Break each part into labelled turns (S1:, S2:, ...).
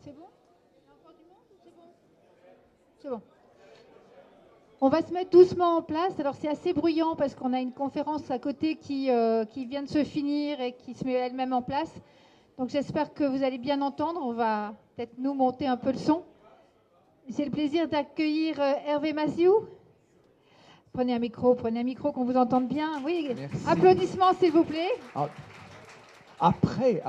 S1: C'est bon? Il y a encore du monde ou c'est bon? C'est bon. On va se mettre doucement en place. Alors c'est assez bruyant parce qu'on a une conférence à côté qui vient de se finir et qui se met elle-même en place. Donc j'espère que vous allez bien entendre. On va peut-être nous monter un peu le son. J'ai le plaisir d'accueillir Hervé Massiou. Prenez un micro qu'on vous entende bien. Oui, merci. Applaudissements s'il vous plaît.
S2: Après.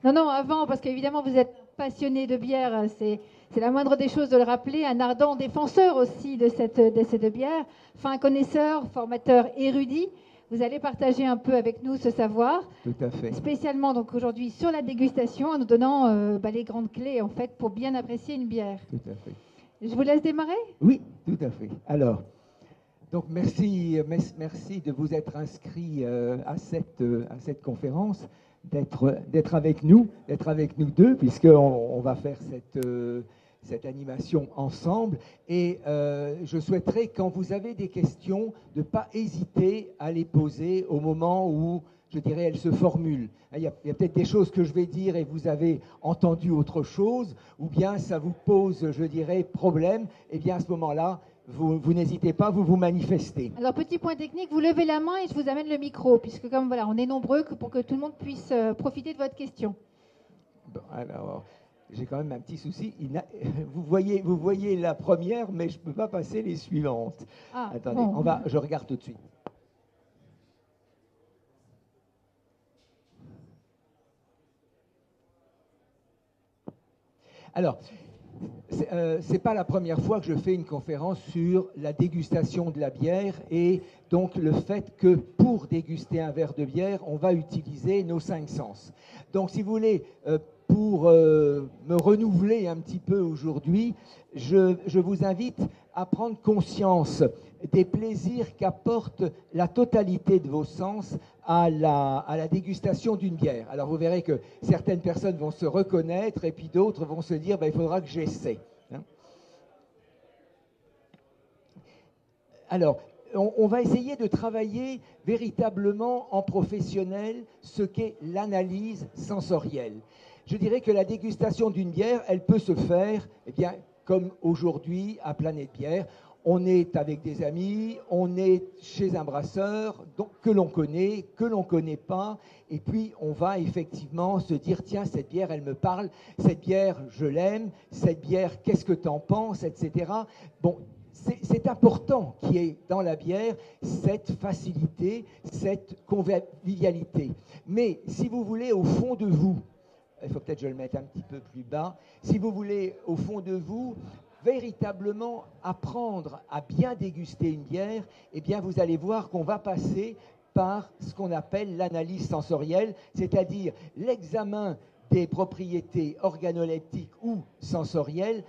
S1: Non, avant, parce qu'évidemment vous êtes passionné de bière, c'est la moindre des choses de le rappeler, un ardent défenseur aussi de cette bière, fin connaisseur, formateur érudit. Vous allez partager un peu avec nous ce savoir.
S2: Tout à fait.
S1: Spécialement donc aujourd'hui sur la dégustation, en nous donnant les grandes clés en fait pour bien apprécier une bière.
S2: Tout à fait.
S1: Je vous laisse démarrer?
S2: Oui, tout à fait. Alors, donc merci de vous être inscrit à cette conférence, d'être avec nous deux, puisqu'on va faire cette animation ensemble. Et je souhaiterais, quand vous avez des questions, de ne pas hésiter à les poser au moment où, je dirais, elles se formulent. Il y a peut-être des choses que je vais dire et vous avez entendu autre chose, ou bien ça vous pose, je dirais, problème. Et bien à ce moment-là, vous n'hésitez pas, vous manifestez.
S1: Alors, petit point technique, vous levez la main et je vous amène le micro, puisque comme voilà, on est nombreux pour que tout le monde puisse profiter de votre question.
S2: Bon, alors, j'ai quand même un petit souci. Vous voyez la première, mais je ne peux pas passer les suivantes.
S1: Ah,
S2: attendez,
S1: bon.
S2: je regarde tout de suite. Alors, c'est pas la première fois que je fais une conférence sur la dégustation de la bière et donc le fait que pour déguster un verre de bière, on va utiliser nos 5 sens. Donc, si vous voulez, pour me renouveler un petit peu aujourd'hui, je vous invite à prendre conscience des plaisirs qu'apporte la totalité de vos sens à la dégustation d'une bière. Alors vous verrez que certaines personnes vont se reconnaître et puis d'autres vont se dire il faudra que j'essaie. Alors, on va essayer de travailler véritablement en professionnel ce qu'est l'analyse sensorielle. Je dirais que la dégustation d'une bière, elle peut se faire, comme aujourd'hui à Planète Bière. On est avec des amis, on est chez un brasseur que l'on connaît pas, et puis on va effectivement se dire tiens, cette bière, elle me parle, cette bière, je l'aime, cette bière, qu'est-ce que tu en penses, etc. Bon, c'est important qu'il y ait dans la bière cette facilité, cette convivialité. Mais si vous voulez, au fond de vous, il faut peut-être que je le mette un petit peu plus bas, si vous voulez, au fond de vous, véritablement apprendre à bien déguster une bière, eh bien vous allez voir qu'on va passer par ce qu'on appelle l'analyse sensorielle, c'est-à-dire l'examen des propriétés organoleptiques ou sensorielles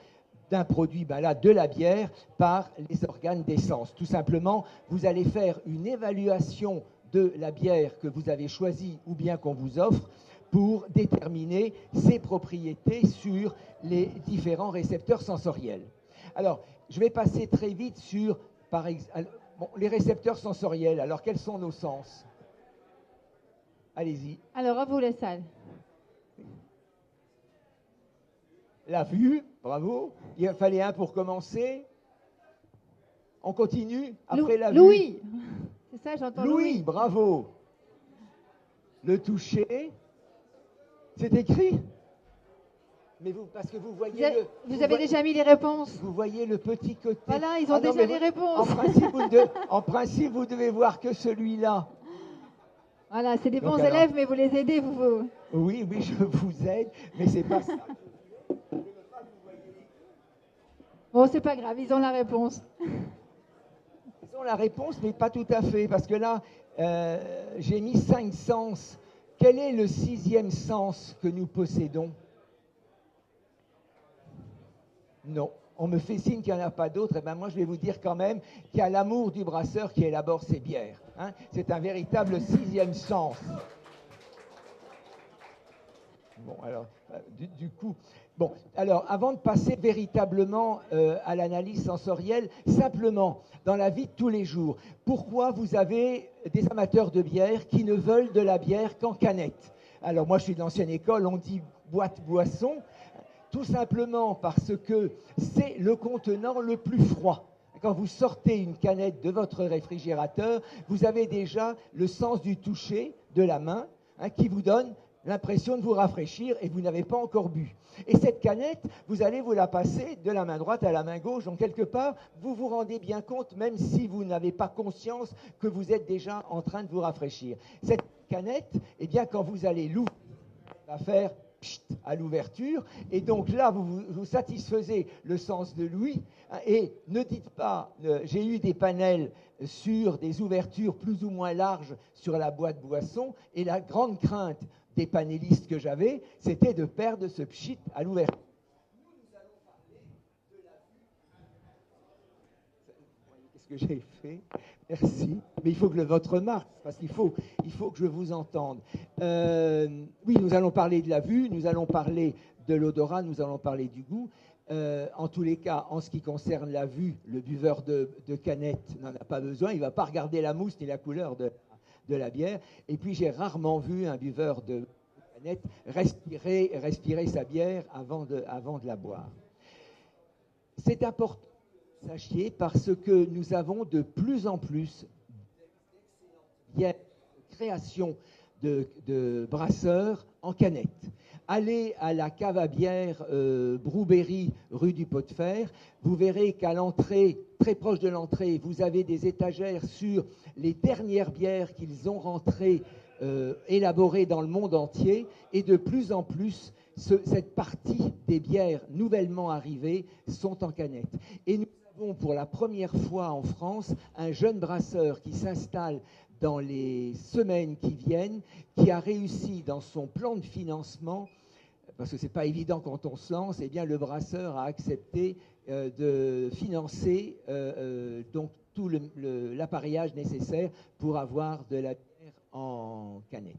S2: d'un produit, ben là, de la bière, par les organes des sens. Tout simplement, vous allez faire une évaluation de la bière que vous avez choisie ou bien qu'on vous offre pour déterminer ses propriétés sur les différents récepteurs sensoriels. Alors, je vais passer très vite sur, par exemple, bon, les récepteurs sensoriels. Alors, quels sont nos sens? Allez-y.
S1: Alors, à vous les salles.
S2: La vue, bravo. Il fallait un pour commencer. On continue après la vue.
S1: Louis. C'est ça, j'entends
S2: Louis,
S1: Louis.
S2: bravo. Le toucher. C'est écrit. Mais vous, parce que vous voyez
S1: vous avez déjà mis les réponses.
S2: Vous voyez le petit côté.
S1: Voilà, ils ont déjà les réponses.
S2: En principe, vous devez voir que celui-là.
S1: Voilà, c'est des bons élèves, mais vous les aidez, vous.
S2: Oui, je vous aide, mais c'est pas ça.
S1: Bon, c'est pas grave, ils ont la réponse.
S2: Ils ont la réponse, mais pas tout à fait, parce que là, j'ai mis 5 sens. Quel est le 6e sens que nous possédons? Non. On me fait signe qu'il n'y en a pas d'autres. Et ben moi, je vais vous dire quand même qu'il y a l'amour du brasseur qui élabore ses bières. Hein. C'est un véritable 6e sens. Bon, alors, du coup... Bon, alors, avant de passer véritablement à l'analyse sensorielle, simplement, dans la vie de tous les jours, pourquoi vous avez des amateurs de bière qui ne veulent de la bière qu'en canette? Alors, moi, je suis de l'ancienne école, on dit boîte-boisson, tout simplement parce que c'est le contenant le plus froid. Quand vous sortez une canette de votre réfrigérateur, vous avez déjà le sens du toucher de la main qui vous donne l'impression de vous rafraîchir et vous n'avez pas encore bu. Et cette canette, vous allez vous la passer de la main droite à la main gauche. Donc, quelque part, vous vous rendez bien compte, même si vous n'avez pas conscience, que vous êtes déjà en train de vous rafraîchir. Cette canette, eh bien, quand vous allez l'ouvrir, elle va faire pchit à l'ouverture. Et donc là, vous satisfaisez le sens de l'ouïe. Et ne dites pas, j'ai eu des panels sur des ouvertures plus ou moins larges sur la boîte boisson. Et la grande crainte des panélistes que j'avais, c'était de perdre ce pchit à l'ouverture. Nous allons parler de la vue. Qu'est-ce que j'ai fait? Merci. Mais il faut que votre marque, parce qu'il faut que je vous entende. Oui, nous allons parler de la vue, nous allons parler de l'odorat, nous allons parler du goût. En tous les cas, en ce qui concerne la vue, le buveur de canette n'en a pas besoin. Il ne va pas regarder la mousse ni la couleur de la bière. Et puis, j'ai rarement vu un buveur de canette respirer sa bière avant de la boire. C'est important, sachiez, parce que nous avons de plus en plus de création de brasseurs en canette. Allez à la cave à bière Brouberry, rue du Pot de Fer. Vous verrez qu'à l'entrée, très proche de l'entrée, vous avez des étagères sur les dernières bières qu'ils ont rentrées, élaborées dans le monde entier. Et de plus en plus, cette partie des bières nouvellement arrivées sont en canette. Et nous avons pour la première fois en France un jeune brasseur qui s'installe dans les semaines qui viennent, qui a réussi dans son plan de financement, parce que ce n'est pas évident quand on se lance, eh bien le brasseur a accepté de financer donc tout l'appareillage nécessaire pour avoir de la bière en canette.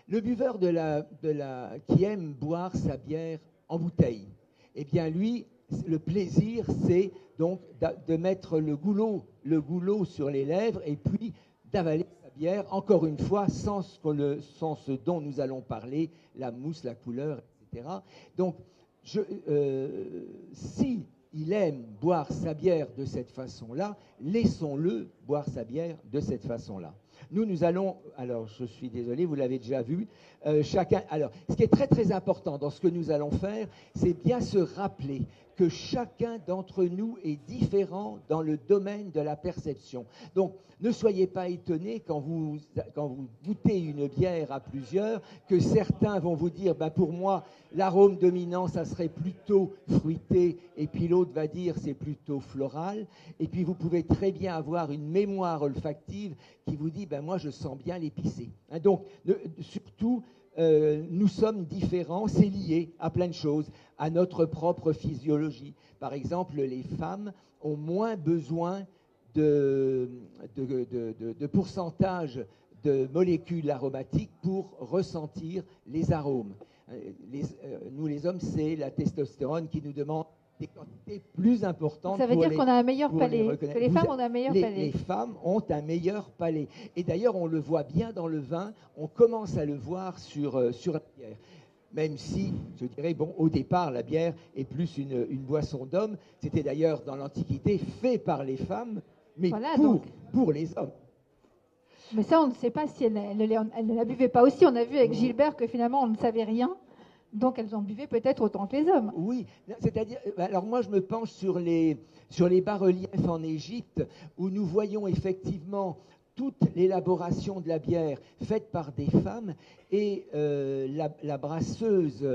S2: Le buveur qui aime boire sa bière en bouteille, eh bien lui, le plaisir, c'est donc de mettre le goulot sur les lèvres et puis d'avaler sa bière, encore une fois, sans ce dont nous allons parler, la mousse, la couleur, etc. Donc, si il aime boire sa bière de cette façon-là, laissons-le boire sa bière de cette façon-là. Nous allons, alors je suis désolé, vous l'avez déjà vu, chacun. Alors, ce qui est très très important dans ce que nous allons faire, c'est bien se rappeler que chacun d'entre nous est différent dans le domaine de la perception. Donc, ne soyez pas étonnés quand vous goûtez une bière à plusieurs, que certains vont vous dire, ben pour moi, l'arôme dominant, ça serait plutôt fruité, et puis l'autre va dire, c'est plutôt floral. Et puis, vous pouvez très bien avoir une mémoire olfactive qui vous dit, ben moi, je sens bien l'épicé. Hein, donc, surtout, nous sommes différents, c'est lié à plein de choses, à notre propre physiologie. Par exemple, les femmes ont moins besoin de pourcentage de molécules aromatiques pour ressentir les arômes. Nous, les hommes, c'est la testostérone qui nous demande des quantités plus importantes.
S1: Ça veut dire qu'on a un meilleur palais, que les femmes ont un meilleur palais.
S2: Les femmes ont un meilleur palais. Et d'ailleurs, on le voit bien dans le vin, on commence à le voir sur la bière. Même si, je dirais, bon, au départ, la bière est plus une boisson d'homme. C'était d'ailleurs, dans l'Antiquité, fait par les femmes, mais voilà, pour les hommes.
S1: Mais ça, on ne sait pas si elle ne la buvait pas aussi. On a vu avec Gilbert que finalement, on ne savait rien. Donc, elles en buvaient peut-être autant que les hommes.
S2: Oui, c'est-à-dire, alors moi, je me penche sur les bas-reliefs en Égypte, où nous voyons effectivement toute l'élaboration de la bière faite par des femmes, et la brasseuse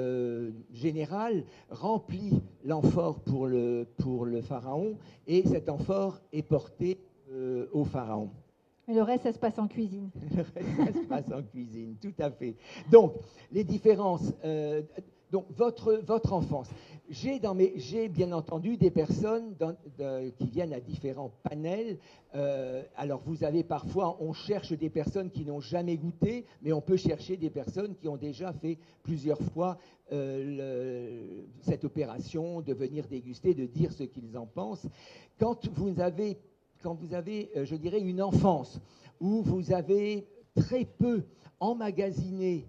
S2: générale remplit l'amphore pour le pharaon, et cet amphore est porté au pharaon.
S1: Et le reste, ça se passe en cuisine.
S2: Le reste, ça se passe en cuisine, tout à fait. Donc, les différences. Donc, votre enfance. J'ai bien entendu des personnes qui viennent à différents panels. Alors, vous avez parfois, on cherche des personnes qui n'ont jamais goûté, mais on peut chercher des personnes qui ont déjà fait plusieurs fois cette opération de venir déguster, de dire ce qu'ils en pensent. Quand vous avez, je dirais, une enfance où vous avez très peu emmagasiné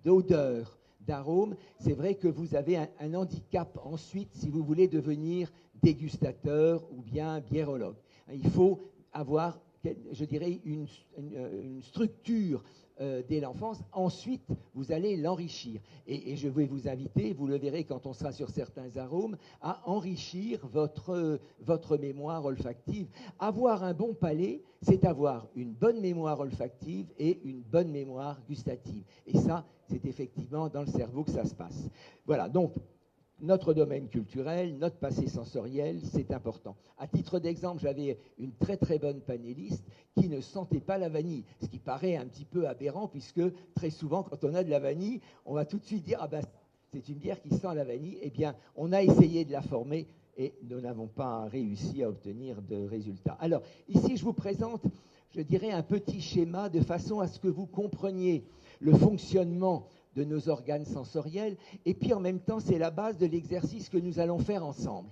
S2: d'odeurs, d'arômes, c'est vrai que vous avez un handicap ensuite si vous voulez devenir dégustateur ou bien biérologue. Il faut avoir, je dirais, une structure dès l'enfance. Ensuite, vous allez l'enrichir. Et je vais vous inviter, vous le verrez quand on sera sur certains arômes, à enrichir votre mémoire olfactive. Avoir un bon palais, c'est avoir une bonne mémoire olfactive et une bonne mémoire gustative. Et ça, c'est effectivement dans le cerveau que ça se passe. Voilà, donc, notre domaine culturel, notre passé sensoriel, c'est important. À titre d'exemple, j'avais une très très bonne panéliste qui ne sentait pas la vanille, ce qui paraît un petit peu aberrant puisque très souvent, quand on a de la vanille, on va tout de suite dire « Ah ben, c'est une bière qui sent la vanille ». Eh bien, on a essayé de la former et nous n'avons pas réussi à obtenir de résultats. Alors, ici, je vous présente, je dirais, un petit schéma de façon à ce que vous compreniez le fonctionnement de nos organes sensoriels, et puis en même temps, c'est la base de l'exercice que nous allons faire ensemble.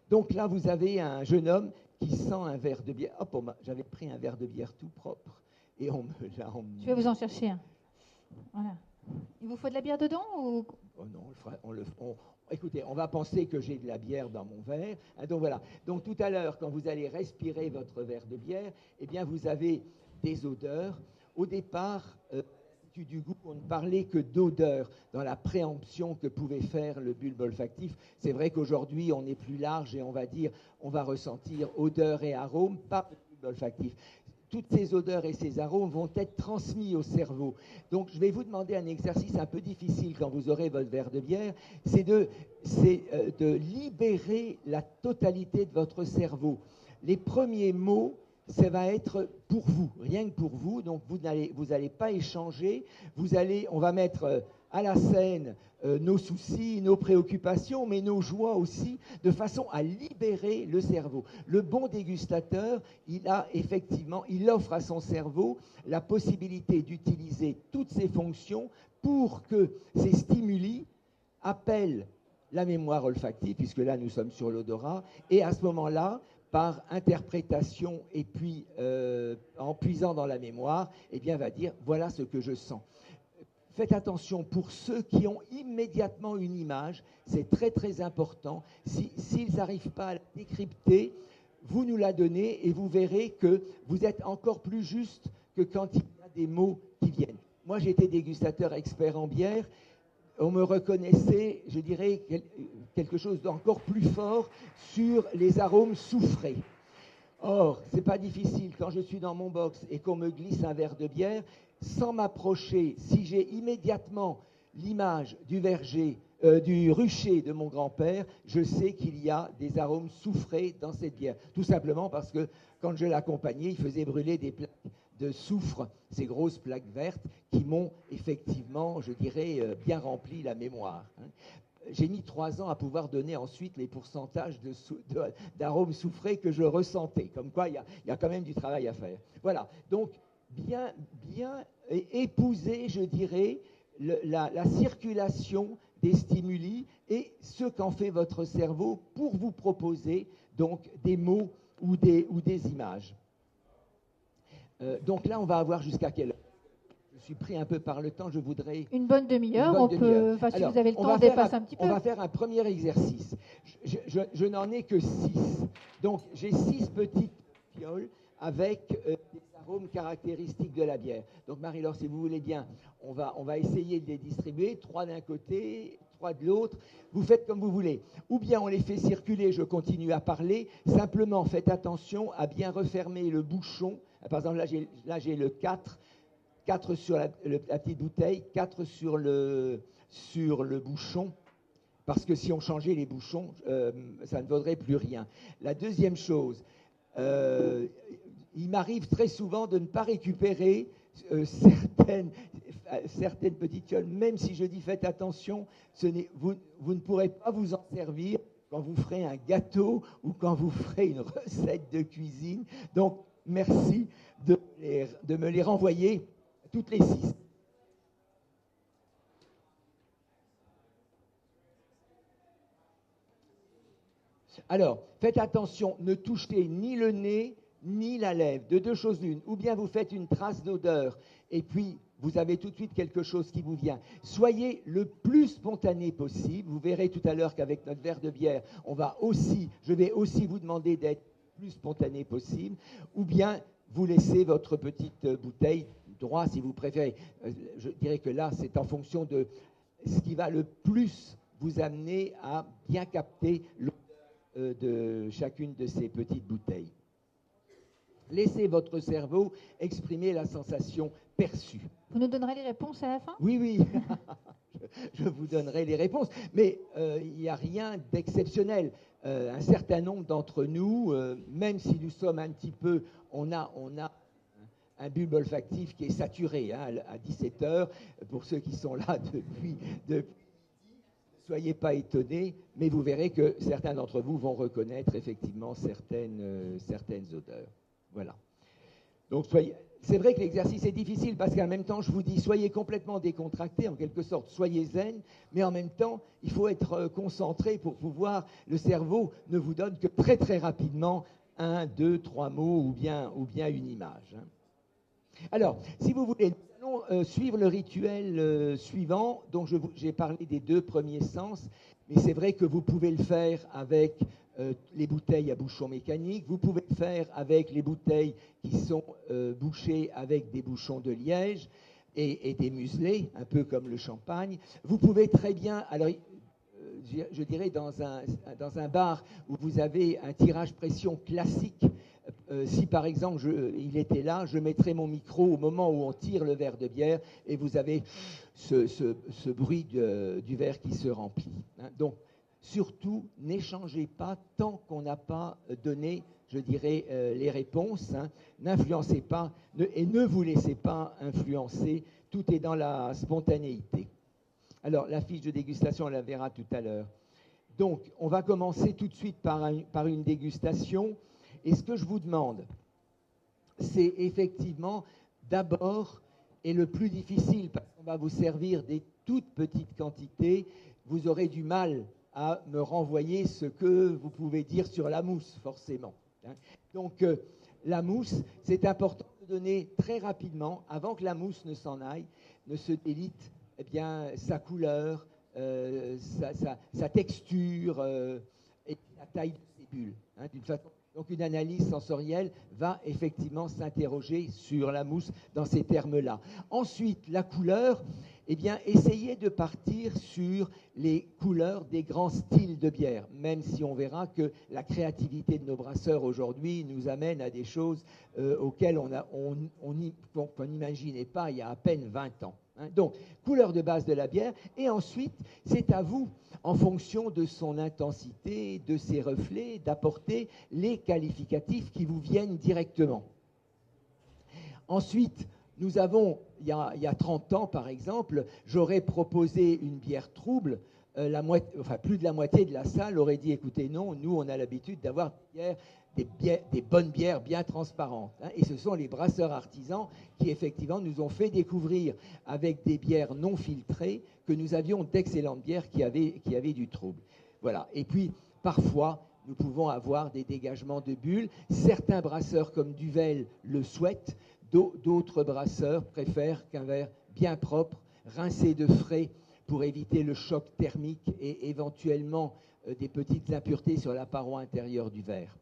S2: Donc là, vous avez un jeune homme qui sent un verre de bière. Hop, j'avais pris un verre de bière tout propre, et on me l'a emmené.
S1: Je vais vous en chercher un. Voilà. Il vous faut de la bière dedans ou...
S2: Oh non, écoutez, on va penser que j'ai de la bière dans mon verre. Donc voilà. Donc tout à l'heure, quand vous allez respirer votre verre de bière, eh bien vous avez des odeurs. Au départ, du goût, on ne parlait que d'odeur dans la préemption que pouvait faire le bulbe olfactif. C'est vrai qu'aujourd'hui, on est plus large et on va dire, on va ressentir odeur et arôme par le bulbe olfactif. Toutes ces odeurs et ces arômes vont être transmis au cerveau. Donc, je vais vous demander un exercice un peu difficile quand vous aurez votre verre de bière, c'est de libérer la totalité de votre cerveau. Les premiers mots, ça va être pour vous, rien que pour vous. Donc, vous n'allez pas échanger. On va mettre à la scène nos soucis, nos préoccupations, mais nos joies aussi, de façon à libérer le cerveau. Le bon dégustateur, il offre à son cerveau la possibilité d'utiliser toutes ses fonctions pour que ces stimuli appellent la mémoire olfactive, puisque là, nous sommes sur l'odorat, et à ce moment-là, par interprétation et puis en puisant dans la mémoire, eh bien, va dire, voilà ce que je sens. Faites attention, pour ceux qui ont immédiatement une image, c'est très très important. S'ils n'arrivent pas à la décrypter, vous nous la donnez et vous verrez que vous êtes encore plus juste que quand il y a des mots qui viennent. Moi, j'étais dégustateur expert en bière. On me reconnaissait, je dirais, quelque chose d'encore plus fort sur les arômes soufrés. Or, ce n'est pas difficile quand je suis dans mon box et qu'on me glisse un verre de bière, sans m'approcher, si j'ai immédiatement l'image du verger, du rucher de mon grand-père, je sais qu'il y a des arômes soufrés dans cette bière. Tout simplement parce que quand je l'accompagnais, il faisait brûler des plaques de soufre, ces grosses plaques vertes qui m'ont effectivement, je dirais, bien rempli la mémoire. J'ai mis 3 ans à pouvoir donner ensuite les pourcentages d'arômes soufrés que je ressentais. Comme quoi, il y a quand même du travail à faire. Voilà. Donc, bien épouser, je dirais, la circulation des stimuli et ce qu'en fait votre cerveau pour vous proposer donc des mots ou des images. Donc là, on va avoir jusqu'à quelle heure? Je suis pris un peu par le temps, je voudrais...
S1: Une bonne demi-heure, on peut... Enfin, si vous avez le temps, on dépasse un petit peu.
S2: On va faire un premier exercice. Je n'en ai que 6. Donc, j'ai 6 petites fioles avec des arômes caractéristiques de la bière. Donc, Marie-Laure, si vous voulez bien, on va essayer de les distribuer, 3 d'un côté, 3 de l'autre. Vous faites comme vous voulez. Ou bien on les fait circuler, je continue à parler. Simplement, faites attention à bien refermer le bouchon. Par exemple, là, j'ai le 4 sur la petite bouteille, 4 sur le bouchon, parce que si on changeait les bouchons, ça ne vaudrait plus rien. La deuxième chose, il m'arrive très souvent de ne pas récupérer certaines petites fioles, même si je dis faites attention, vous ne pourrez pas vous en servir quand vous ferez un gâteau ou quand vous ferez une recette de cuisine. Donc, merci de me les renvoyer toutes les 6. Alors, faites attention, ne touchez ni le nez, ni la lèvre. De 2 choses l'une. Ou bien vous faites une trace d'odeur, et puis vous avez tout de suite quelque chose qui vous vient. Soyez le plus spontané possible. Vous verrez tout à l'heure qu'avec notre verre de bière, je vais aussi vous demander d'être le plus spontané possible. Ou bien vous laissez votre petite bouteille droit si vous préférez. Je dirais que là, c'est en fonction de ce qui va le plus vous amener à bien capter l'odeur de chacune de ces petites bouteilles. Laissez votre cerveau exprimer la sensation perçue.
S1: Vous nous donnerez les réponses à la fin?
S2: Oui. Je vous donnerai les réponses. Mais il n'y a rien d'exceptionnel. Un certain nombre d'entre nous, même si nous sommes un petit peu... On a un bulbe olfactif qui est saturé à 17 heures. Pour ceux qui sont là depuis ne soyez pas étonnés, mais vous verrez que certains d'entre vous vont reconnaître effectivement certaines odeurs. Voilà. Donc, c'est vrai que l'exercice est difficile parce qu'en même temps, je vous dis, soyez complètement décontractés, en quelque sorte, soyez zen, mais en même temps, il faut être concentré pour pouvoir, le cerveau ne vous donne que très très rapidement 1, 2, 3 mots ou bien une image. Alors, si vous voulez, nous allons suivre le rituel suivant. Donc, j'ai parlé des 2 premiers sens, mais c'est vrai que vous pouvez le faire avec les bouteilles à bouchon mécanique. Vous pouvez le faire avec les bouteilles qui sont bouchées avec des bouchons de liège et des muselés, un peu comme le champagne. Vous pouvez très bien, alors je dirais dans un bar où vous avez un tirage pression classique, si par exemple il était là, je mettrais mon micro au moment où on tire le verre de bière et vous avez ce bruit du verre qui se remplit. Donc, surtout, n'échangez pas tant qu'on n'a pas donné, je dirais, les réponses. N'influencez pas et ne vous laissez pas influencer. Tout est dans la spontanéité. Alors, la fiche de dégustation, on la verra tout à l'heure. Donc, on va commencer tout de suite par une dégustation. Et ce que je vous demande, c'est effectivement d'abord, et le plus difficile, parce qu'on va vous servir des toutes petites quantités, vous aurez du mal à me renvoyer ce que vous pouvez dire sur la mousse, forcément. Donc, la mousse, c'est important de donner très rapidement, avant que la mousse ne s'en aille, ne se délite, eh bien, sa couleur, sa texture et la taille de ses bulles. D'une façon, Donc une analyse sensorielle va effectivement s'interroger sur la mousse dans ces termes-là. Ensuite, la couleur, eh bien, essayez de partir sur les couleurs des grands styles de bière, même si on verra que la créativité de nos brasseurs aujourd'hui nous amène à des choses auxquelles on n'imaginait pas il y a à peine 20 ans. Donc, couleur de base de la bière, et ensuite, c'est à vous, en fonction de son intensité, de ses reflets, d'apporter les qualificatifs qui vous viennent directement. Ensuite, nous avons, il y a 30 ans par exemple, j'aurais proposé une bière trouble, plus de la moitié de la salle aurait dit, écoutez, non, nous on a l'habitude d'avoir des bonnes bières bien transparentes. Et ce sont les brasseurs artisans qui effectivement nous ont fait découvrir avec des bières non filtrées que nous avions d'excellentes bières qui avaient du trouble. Voilà. Et puis parfois, nous pouvons avoir des dégagements de bulles. Certains brasseurs comme Duvel le souhaitent. D'autres brasseurs préfèrent qu'un verre bien propre, rincé de frais pour éviter le choc thermique et éventuellement des petites impuretés sur la paroi intérieure du verre.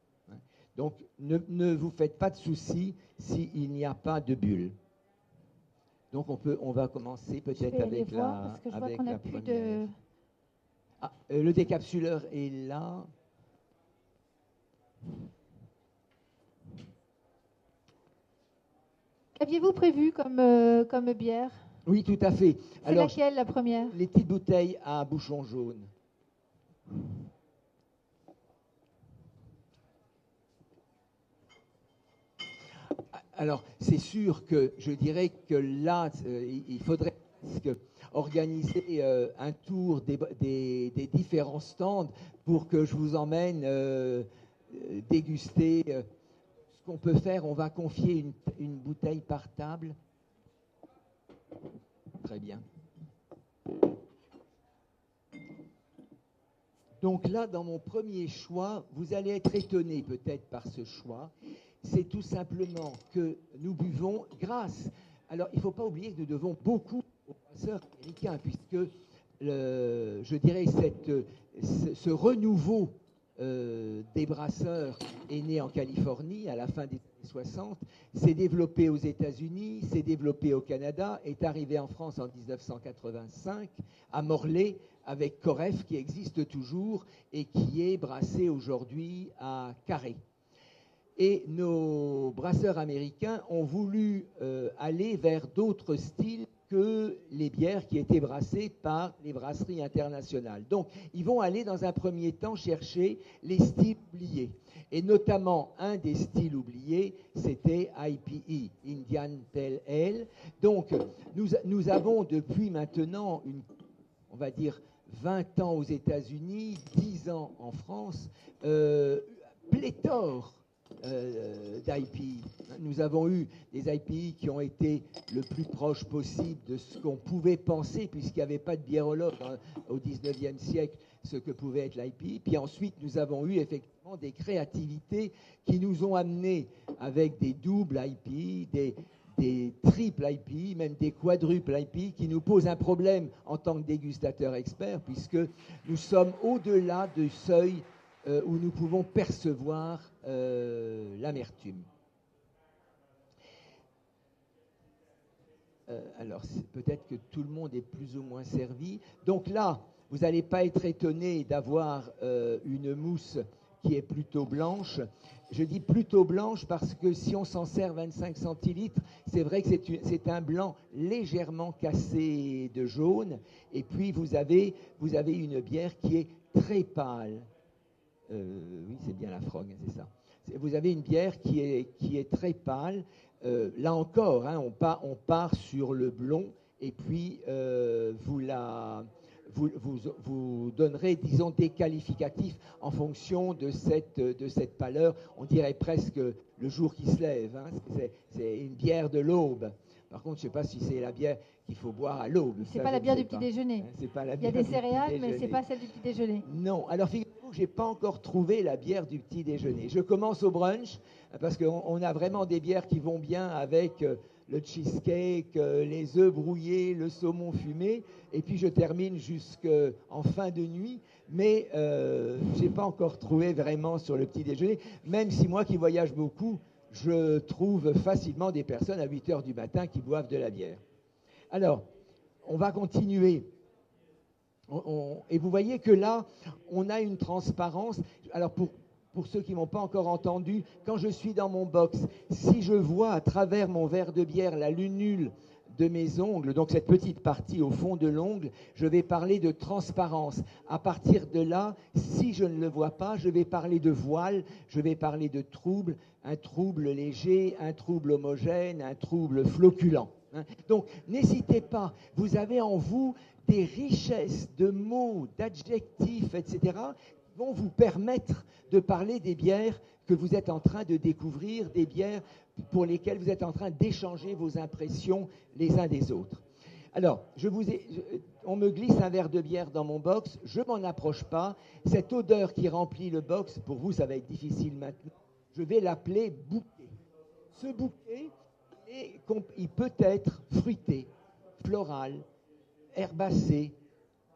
S2: Donc, ne vous faites pas de soucis s'il n'y a pas de bulles. Donc, on va commencer peut-être avec la première. Le décapsuleur est là.
S1: Qu'aviez-vous prévu comme bière?
S2: Oui, tout à fait.
S1: C'est laquelle, la première?
S2: Les petites bouteilles à bouchon jaune. Alors, c'est sûr que je dirais que là, il faudrait organiser un tour des différents stands pour que je vous emmène déguster. Ce qu'on peut faire, on va confier une bouteille par table. Très bien. Donc là, dans mon premier choix, vous allez être étonné peut-être par ce choix. C'est tout simplement que nous buvons grâce. Alors, il ne faut pas oublier que nous devons beaucoup aux brasseurs américains, puisque, je dirais, ce renouveau des brasseurs est né en Californie à la fin des années 60, s'est développé aux États-Unis, s'est développé au Canada, est arrivé en France en 1985 à Morlaix avec Coref qui existe toujours et qui est brassé aujourd'hui à Carré. Et nos brasseurs américains ont voulu aller vers d'autres styles que les bières qui étaient brassées par les brasseries internationales. Donc, ils vont aller dans un premier temps chercher les styles oubliés. Et notamment, un des styles oubliés, c'était IPE, Indian Pale Ale. Donc, nous avons depuis maintenant, on va dire, 20 ans aux États-Unis, 10 ans en France, pléthore d'IPI. Nous avons eu des IPI qui ont été le plus proche possible de ce qu'on pouvait penser, puisqu'il n'y avait pas de biérologue au 19e siècle, ce que pouvait être l'IPI. Puis ensuite, nous avons eu effectivement des créativités qui nous ont amenés avec des doubles IPI, des triples IPI, même des quadruples IPI, qui nous posent un problème en tant que dégustateurs experts, puisque nous sommes au-delà du seuil où nous pouvons percevoir l'amertume. Alors, peut-être que tout le monde est plus ou moins servi. Donc là, vous n'allez pas être étonné d'avoir une mousse qui est plutôt blanche. Je dis plutôt blanche parce que si on s'en sert 25 centilitres, c'est vrai que c'est un blanc légèrement cassé de jaune. Et puis, vous avez une bière qui est très pâle. Oui, c'est bien la Frog, c'est ça. Vous avez une bière qui est très pâle. Là encore, hein, on part sur le blond et puis vous donnerez, disons, des qualificatifs en fonction de cette pâleur. On dirait presque le jour qui se lève. Hein. C'est une bière de l'aube. Par contre, je ne sais pas si c'est la bière qu'il faut boire à l'aube.
S1: C'est pas la bière du petit déjeuner.
S2: C'est pas la
S1: Il y a des céréales, mais c'est pas celle du petit déjeuner.
S2: Non. Alors, figurez-vous que je n'ai pas encore trouvé la bière du petit déjeuner. Je commence au brunch parce qu'on a vraiment des bières qui vont bien avec le cheesecake, les œufs brouillés, le saumon fumé, et puis je termine jusqu'en fin de nuit, mais je n'ai pas encore trouvé vraiment sur le petit déjeuner, même si moi qui voyage beaucoup, je trouve facilement des personnes à 8 heures du matin qui boivent de la bière. Alors, on va continuer. Et vous voyez que là, on a une transparence. Alors, pour ceux qui ne m'ont pas encore entendu, quand je suis dans mon box, si je vois à travers mon verre de bière la lunule de mes ongles, donc cette petite partie au fond de l'ongle, je vais parler de transparence. À partir de là, si je ne le vois pas, je vais parler de voile, je vais parler de trouble, un trouble léger, un trouble homogène, un trouble floculant. Donc, n'hésitez pas, vous avez en vous des richesses de mots, d'adjectifs, etc., qui vont vous permettre de parler des bières que vous êtes en train de découvrir, des bières pour lesquelles vous êtes en train d'échanger vos impressions les uns des autres. Alors, on me glisse un verre de bière dans mon box, je ne m'en approche pas. Cette odeur qui remplit le box, pour vous, ça va être difficile maintenant. Je vais l'appeler bouquet. Ce bouquet, il peut être fruité, floral, herbacé,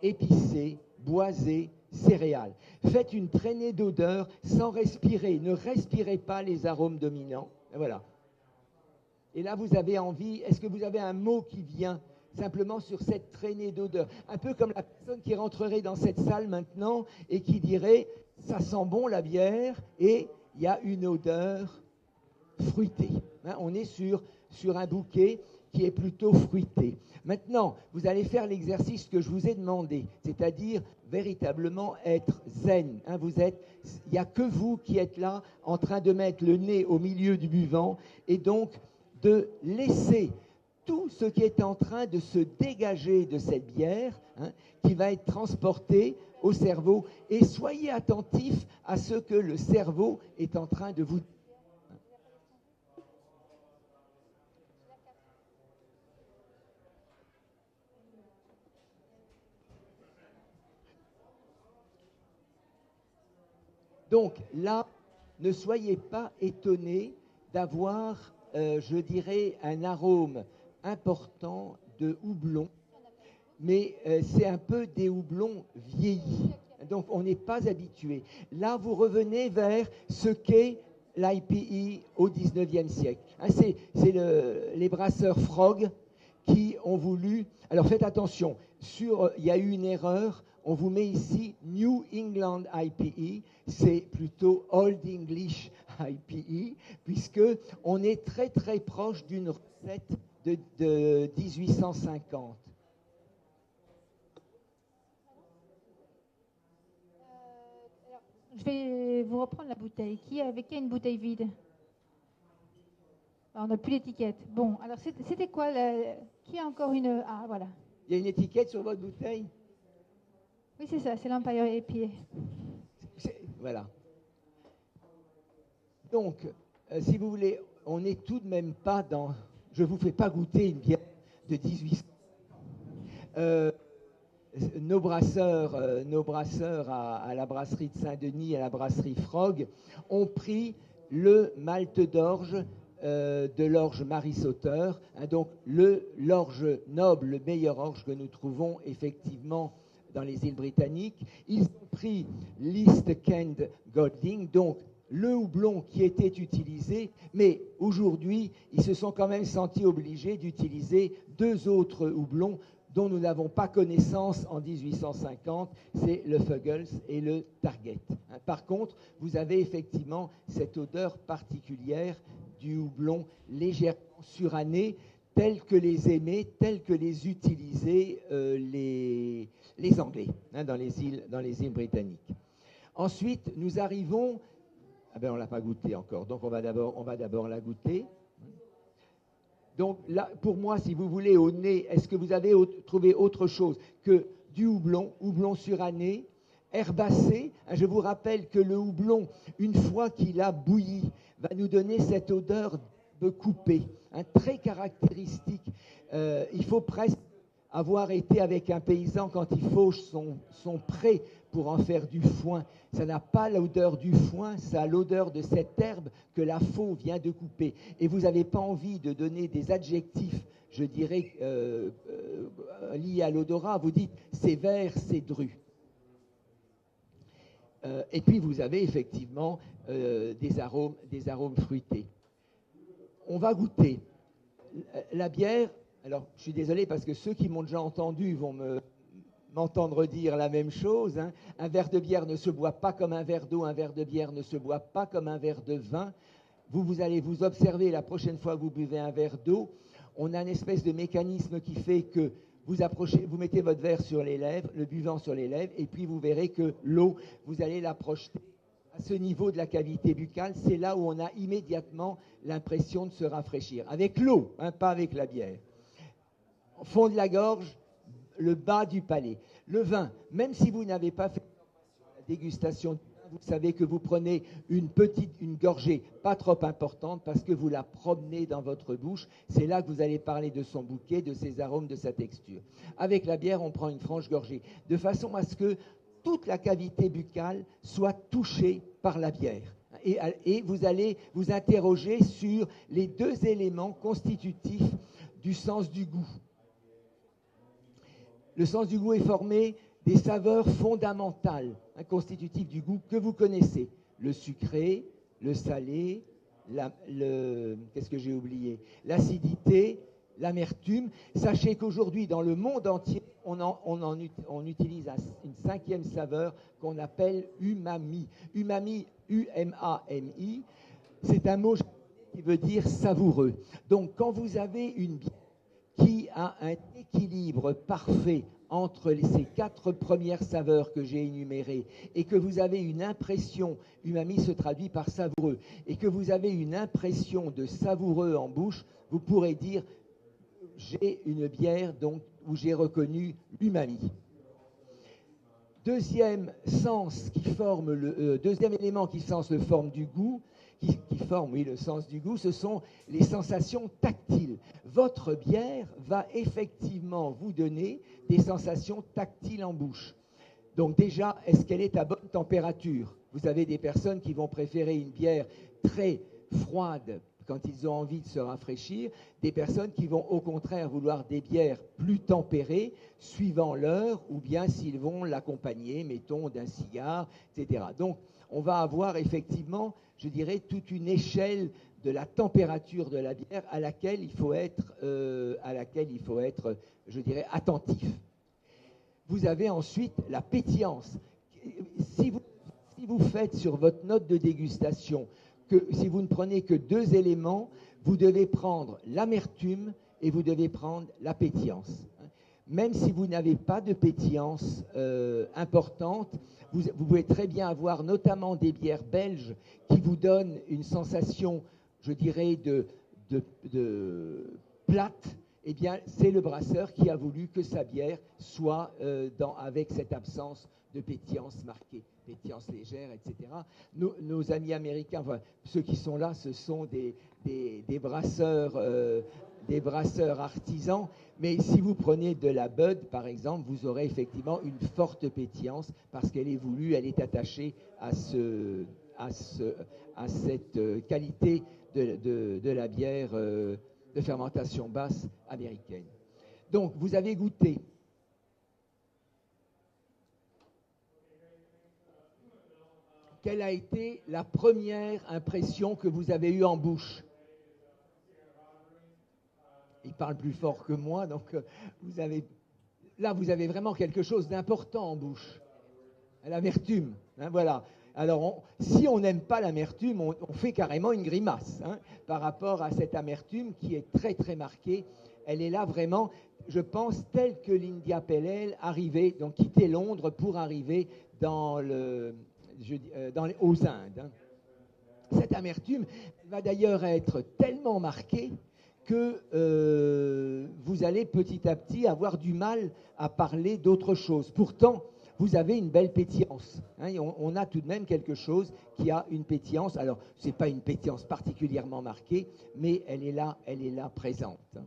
S2: épicé, boisé, céréales. Faites une traînée d'odeurs sans respirer. Ne respirez pas les arômes dominants. Voilà. Et là, vous avez envie, est-ce que vous avez un mot qui vient simplement sur cette traînée d'odeurs? Un peu comme la personne qui rentrerait dans cette salle maintenant et qui dirait « ça sent bon la bière » et il y a une odeur fruitée. On est sur un bouquet qui est plutôt fruité. Maintenant, vous allez faire l'exercice que je vous ai demandé, c'est-à-dire véritablement être zen. Il n'y a que vous qui êtes là en train de mettre le nez au milieu du buvant et donc de laisser tout ce qui est en train de se dégager de cette bière, qui va être transporté au cerveau. Et soyez attentifs à ce que le cerveau est en train de vous. Donc là, ne soyez pas étonnés d'avoir, je dirais, un arôme important de houblon, mais c'est un peu des houblons vieillis. Donc on n'est pas habitué. Là, vous revenez vers ce qu'est l'IPE au 19e siècle. C'est les brasseurs Frog qui ont voulu... Alors faites attention, il y a eu une erreur. On vous met ici New England IPE, c'est plutôt Old English IPE, puisqu'on est très très proche d'une recette de 1850.
S1: Je vais vous reprendre la bouteille. Qui a une bouteille vide? On n'a plus l'étiquette. Bon, alors c'était quoi qui a encore une... Ah, voilà.
S2: Il y a une étiquette sur votre bouteille?
S1: Oui, c'est ça, c'est l'Empire IPA.
S2: Voilà. Donc, si vous voulez, on n'est tout de même pas dans... Je ne vous fais pas goûter une bière de 1800. Nos brasseurs à la brasserie de Saint-Denis, à la brasserie Frog, ont pris le malt d'orge de l'orge Marie Sauter, donc l'orge noble, le meilleur orge que nous trouvons effectivement dans les îles britanniques. Ils ont pris l'East Kent Golding, donc le houblon qui était utilisé, mais aujourd'hui, ils se sont quand même sentis obligés d'utiliser deux autres houblons dont nous n'avons pas connaissance en 1850, c'est le Fuggles et le Target. Par contre, vous avez effectivement cette odeur particulière du houblon légèrement suranné, tels que les aimaient, tels que les utilisaient les Anglais dans les îles britanniques. Ensuite, nous arrivons... Ah ben on ne l'a pas goûté encore, donc on va d'abord la goûter. Donc là, pour moi, si vous voulez, au nez, est-ce que vous avez trouvé autre chose que du houblon suranné, herbacé? Je vous rappelle que le houblon, une fois qu'il a bouilli, va nous donner cette odeur de coupé, très caractéristique. Il faut presque avoir été avec un paysan quand il fauche son pré pour en faire du foin. Ça n'a pas l'odeur du foin, ça a l'odeur de cette herbe que la faux vient de couper. Et vous n'avez pas envie de donner des adjectifs, je dirais, liés à l'odorat. Vous dites c'est vert, c'est dru. Et puis vous avez effectivement des arômes fruités. On va goûter. La bière, alors je suis désolé parce que ceux qui m'ont déjà entendu vont m'entendre dire la même chose. Hein. Un verre de bière ne se boit pas comme un verre d'eau, un verre de bière ne se boit pas comme un verre de vin. Vous allez vous observer la prochaine fois que vous buvez un verre d'eau. On a une espèce de mécanisme qui fait que vous mettez votre verre sur les lèvres, le buvant sur les lèvres, et puis vous verrez que l'eau, vous allez la projeter à ce niveau de la cavité buccale. C'est là où on a immédiatement l'impression de se rafraîchir. Avec l'eau, hein, pas avec la bière. Au fond de la gorge, le bas du palais. Le vin, même si vous n'avez pas fait la dégustation, vous savez que vous prenez une gorgée, pas trop importante, parce que vous la promenez dans votre bouche. C'est là que vous allez parler de son bouquet, de ses arômes, de sa texture. Avec la bière, on prend une franche gorgée, de façon à ce que toute la cavité buccale soit touchée par la bière. Et vous allez vous interroger sur les deux éléments constitutifs du sens du goût. Le sens du goût est formé des saveurs fondamentales, constitutives du goût que vous connaissez. Le sucré, le salé, qu'est-ce que j'ai oublié ? L'acidité, l'amertume. Sachez qu'aujourd'hui, dans le monde entier, on utilise une cinquième saveur qu'on appelle umami. Umami, U-M-A-M-I, c'est un mot qui veut dire savoureux. Donc, quand vous avez une bière qui a un équilibre parfait entre ces 4 premières saveurs que j'ai énumérées, et que vous avez une impression, umami se traduit par savoureux, et que vous avez une impression de savoureux en bouche, vous pourrez dire j'ai une bière donc, où j'ai reconnu l'umami. Deuxième élément qui forme le sens du goût, le sens du goût, ce sont les sensations tactiles. Votre bière va effectivement vous donner des sensations tactiles en bouche. Donc déjà, est-ce qu'elle est à bonne température ? Vous avez des personnes qui vont préférer une bière très froide quand ils ont envie de se rafraîchir, des personnes qui vont au contraire vouloir des bières plus tempérées, suivant l'heure, ou bien s'ils vont l'accompagner, mettons, d'un cigare, etc. Donc, on va avoir effectivement, je dirais, toute une échelle de la température de la bière à laquelle il faut être, je dirais, attentif. Vous avez ensuite la pétillance. Si vous faites sur votre note de dégustation, si vous ne prenez que 2 éléments, vous devez prendre l'amertume et vous devez prendre la pétillance. Même si vous n'avez pas de pétillance importante, vous pouvez très bien avoir notamment des bières belges qui vous donnent une sensation, je dirais, de plate. Eh bien, c'est le brasseur qui a voulu que sa bière soit avec cette absence de pétillance marquée, pétillance légère, etc. Nos amis américains, enfin, ceux qui sont là, ce sont des brasseurs artisans, mais si vous prenez de la Bud, par exemple, vous aurez effectivement une forte pétillance parce qu'elle est voulue, elle est attachée à cette qualité de la bière de fermentation basse américaine. Donc, vous avez goûté. Quelle a été la première impression que vous avez eue en bouche ? Il parle plus fort que moi, donc vous avez vraiment quelque chose d'important en bouche. L'amertume, hein, voilà. Alors, si on n'aime pas l'amertume, on fait carrément une grimace par rapport à cette amertume qui est très, très marquée. Elle est là vraiment, je pense, telle que l'India Pale Ale arrivait, donc quitter Londres pour arriver aux Indes. Cette amertume va d'ailleurs être tellement marquée que vous allez petit à petit avoir du mal à parler d'autre chose. Pourtant, vous avez une belle pétillance. On a tout de même quelque chose qui a une pétillance. Alors, ce n'est pas une pétillance particulièrement marquée, mais elle est là présente.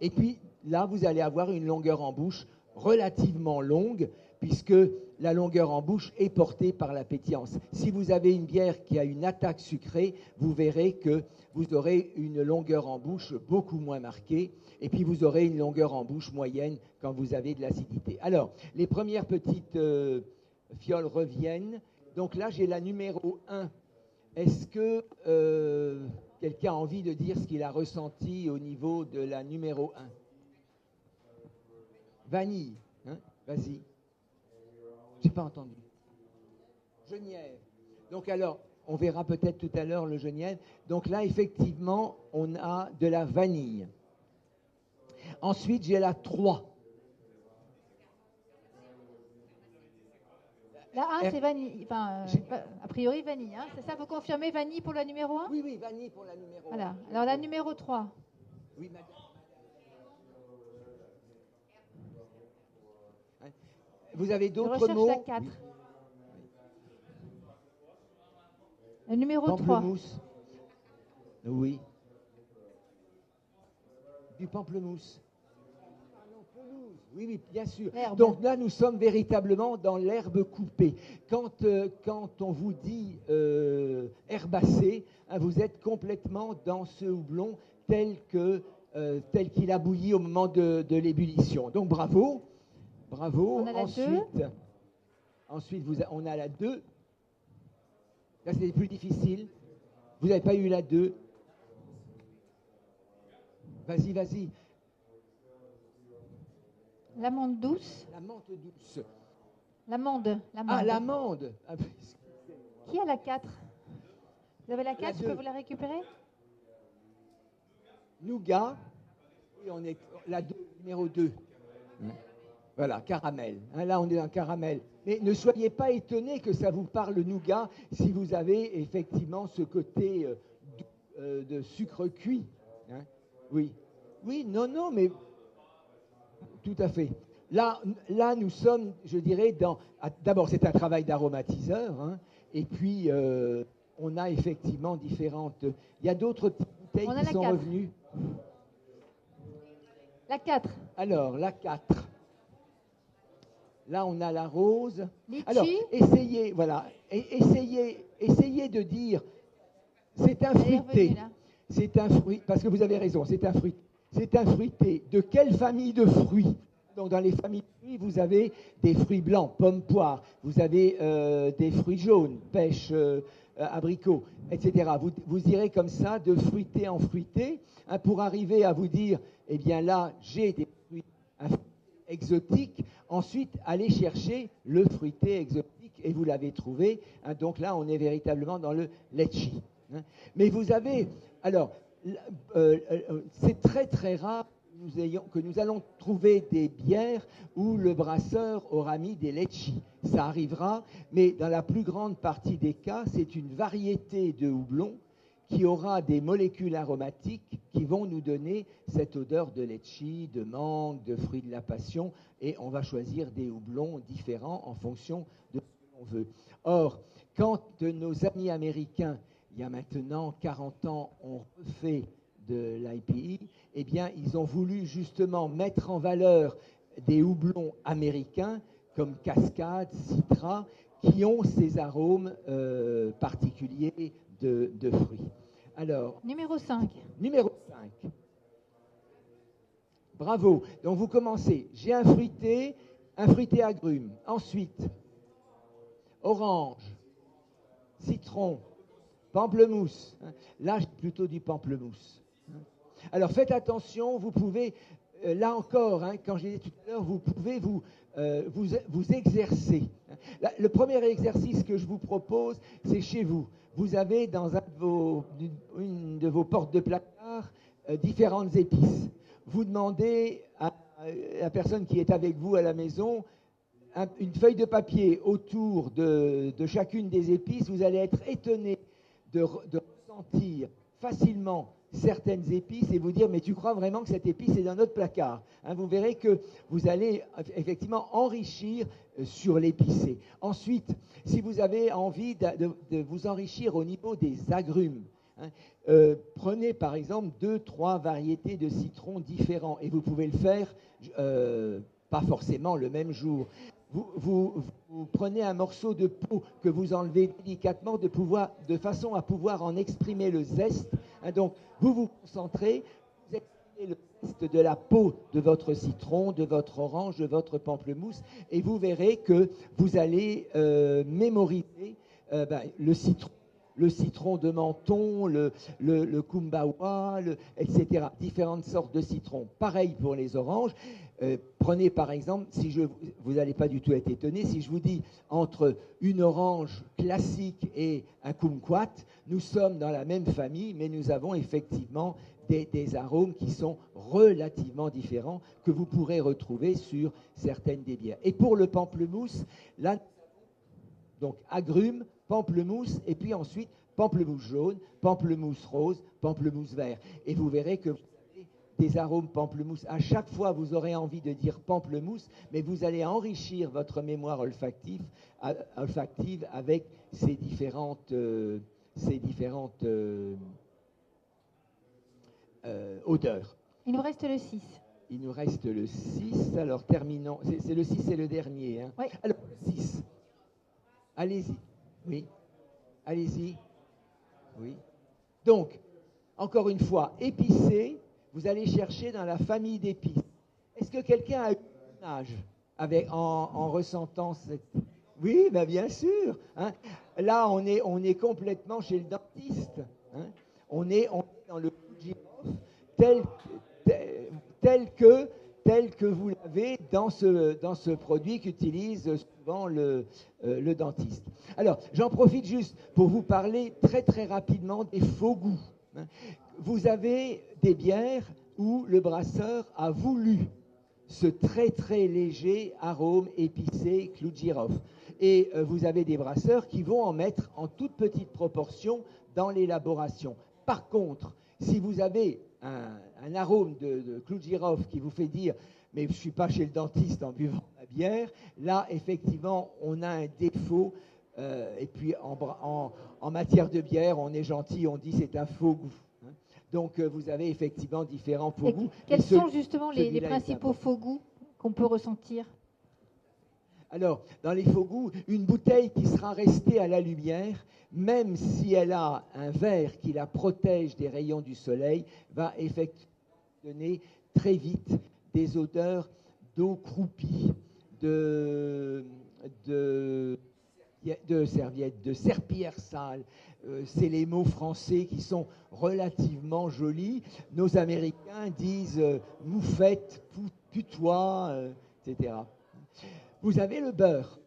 S2: Et puis, là, vous allez avoir une longueur en bouche relativement longue, puisque la longueur en bouche est portée par la pétillance. Si vous avez une bière qui a une attaque sucrée, vous verrez que vous aurez une longueur en bouche beaucoup moins marquée, et puis vous aurez une longueur en bouche moyenne quand vous avez de l'acidité. Alors, les premières petites fioles reviennent. Donc là, j'ai la numéro 1. Est-ce que quelqu'un a envie de dire ce qu'il a ressenti au niveau de la numéro 1? Vanille, hein? Vas-y. Je n'ai pas entendu. Genièvre. Donc alors, on verra peut-être tout à l'heure le genièvre. Donc là, effectivement, on a de la vanille. Ensuite, j'ai la 3.
S1: La 1, c'est vanille. Enfin, a priori, vanille. Hein. C'est ça, vous confirmez vanille pour la numéro 1?
S2: Oui, vanille pour la numéro 1.
S1: Voilà. Alors la numéro 3.
S2: Oui, madame. Vous avez d'autres mots?
S1: Je recherche la 4. Oui. Le numéro 3.
S2: Pamplemousse. Oui. Du pamplemousse. Oui, bien sûr. Donc là, nous sommes véritablement dans l'herbe coupée. Quand on vous dit herbacée, hein, vous êtes complètement dans ce houblon tel qu'il a bouilli au moment de l'ébullition. Donc bravo. Bravo.
S1: On a la 2.
S2: Ensuite, on a la 2. Là, c'est plus difficile. Vous n'avez pas eu la 2. Vas-y.
S1: L'amande douce.
S2: La menthe douce.
S1: L'amande.
S2: Ah, l'amande.
S1: Qui a la 4? Vous avez la 4, je peux vous la récupérer?
S2: Nougat. Et on est la numéro 2. Voilà, caramel. Hein, là, on est dans caramel. Mais ne soyez pas étonnés que ça vous parle nougat si vous avez effectivement ce côté de sucre cuit. Hein. Oui, non, mais tout à fait. Là, nous sommes, je dirais, d'abord, c'est un travail d'aromatiseur, hein, et puis on a effectivement différentes. Il y a d'autres petites bouteilles qui sont revenues.
S1: La 4.
S2: Alors, la 4. Là, on a la rose.
S1: Litchi.
S2: Alors, essayez de dire, c'est un fruité. C'est un fruit, parce que vous avez raison, c'est un fruit. C'est un fruité. De quelle famille de fruits? Donc, dans les familles de fruits, vous avez des fruits blancs, pommes, poires. Vous avez des fruits jaunes, pêche, abricots, etc. Vous irez comme ça, de fruité en fruité, hein, pour arriver à vous dire, eh bien là, j'ai des fruits exotiques. Ensuite, allez chercher le fruité exotique et vous l'avez trouvé. Hein, donc là, on est véritablement dans le litchi. Hein. Mais vous avez... Alors, c'est très très rare que nous allons trouver des bières où le brasseur aura mis des litchis. Ça arrivera, mais dans la plus grande partie des cas, c'est une variété de houblon qui aura des molécules aromatiques qui vont nous donner cette odeur de litchi, de mangue, de fruits de la passion, et on va choisir des houblons différents en fonction de ce qu'on veut. Or, quand nos amis américains, il y a maintenant 40 ans, ont refait de l'IPA, eh bien, ils ont voulu justement mettre en valeur des houblons américains comme Cascade, Citra, qui ont ces arômes particuliers de fruits. Alors,
S1: numéro 5.
S2: Numéro 5. Bravo. Donc, vous commencez. J'ai un fruité agrume. Ensuite, orange, citron, pamplemousse. Là, j'ai plutôt du pamplemousse. Alors, faites attention. Vous pouvez, là encore, hein, quand j'ai dit tout à l'heure, vous pouvez vous exercer. Le premier exercice que je vous propose, c'est chez vous. Vous avez dans une de vos portes de placard différentes épices. Vous demandez à la personne qui est avec vous à la maison une feuille de papier autour de chacune des épices. Vous allez être étonné de ressentir facilement certaines épices et vous dire, mais tu crois vraiment que cette épice est dans notre placard, hein? Vous verrez que vous allez effectivement enrichir sur l'épicé. Ensuite, si vous avez envie de vous enrichir au niveau des agrumes, hein, prenez par exemple 2-3 variétés de citrons différents et vous pouvez le faire pas forcément le même jour. vous prenez un morceau de peau que vous enlevez délicatement de façon à pouvoir en exprimer le zeste. Hein, donc, vous vous concentrez, vous exprimez le zeste de la peau de votre citron, de votre orange, de votre pamplemousse, et vous verrez que vous allez mémoriser le citron de Menton, le kumbawa, etc. Différentes sortes de citrons. Pareil pour les oranges. Prenez par exemple, vous n'allez pas du tout être étonné, si je vous dis entre une orange classique et un kumquat, nous sommes dans la même famille, mais nous avons effectivement des arômes qui sont relativement différents que vous pourrez retrouver sur certaines des bières. Et pour le pamplemousse, là, donc agrumes, pamplemousse, et puis ensuite pamplemousse jaune, pamplemousse rose, pamplemousse vert. Et vous verrez que vous avez des arômes pamplemousse. À chaque fois, vous aurez envie de dire pamplemousse, mais vous allez enrichir votre mémoire olfactive avec ces différentes odeurs.
S1: Il nous reste le 6.
S2: Il nous reste le 6. Alors, terminons. C'est le 6 et le dernier. Hein.
S1: Oui.
S2: Alors, le 6. Allez-y. Oui. Allez-y. Oui. Donc, encore une fois, épicé, vous allez chercher dans la famille d'épices. Est-ce que quelqu'un a eu une image en ressentant cette... Oui, ben bien sûr. Hein. Là, on est complètement chez le dentiste. Hein. On est dans le clou de girofle tel que vous l'avez dans ce produit qu'utilise souvent le dentiste. Alors, j'en profite juste pour vous parler très très rapidement des faux goûts. Hein. Vous avez des bières où le brasseur a voulu ce très très léger arôme épicé clou de girofle. Et vous avez des brasseurs qui vont en mettre en toute petite proportion dans l'élaboration. Par contre, si vous avez un arôme de clou de girofle qui vous fait dire « mais je ne suis pas chez le dentiste en buvant ma bière », là, effectivement, on a un défaut. Et puis, en matière de bière, on est gentil, on dit c'est un faux goût. Hein. Donc, vous avez effectivement différents faux goûts.
S1: Quels sont justement les principaux faux goûts qu'on peut ressentir ?
S2: Alors, dans les faux goûts, une bouteille qui sera restée à la lumière, même si elle a un verre qui la protège des rayons du soleil, va effectivement donner très vite des odeurs d'eau croupie, de serviettes, de serpillière sale. C'est les mots français qui sont relativement jolis. Nos Américains disent moufette, putois, etc. Vous avez le beurre.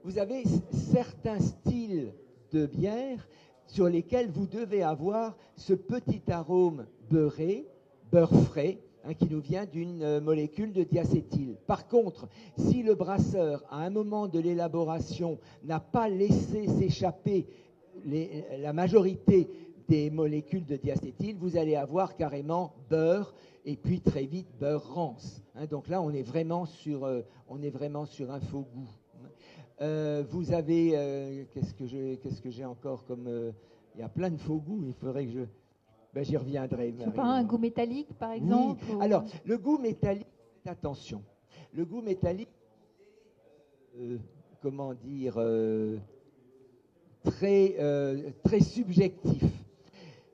S2: Vous avez certains styles de bière sur lesquels vous devez avoir ce petit arôme beurré, beurre frais, hein, qui nous vient d'une molécule de diacétyl. Par contre, si le brasseur, à un moment de l'élaboration, n'a pas laissé s'échapper la majorité des molécules de diacétyl, vous allez avoir carrément beurre et puis très vite beurre rance. Hein, donc là, on est vraiment sur un faux goût. Vous avez, qu'est-ce que j'ai encore comme... il y a plein de faux goûts, il faudrait que j'y reviendrai.
S1: C'est pas un goût métallique, par exemple?
S2: Oui. Alors, le goût métallique, attention. Le goût métallique, comment dire, très subjectif.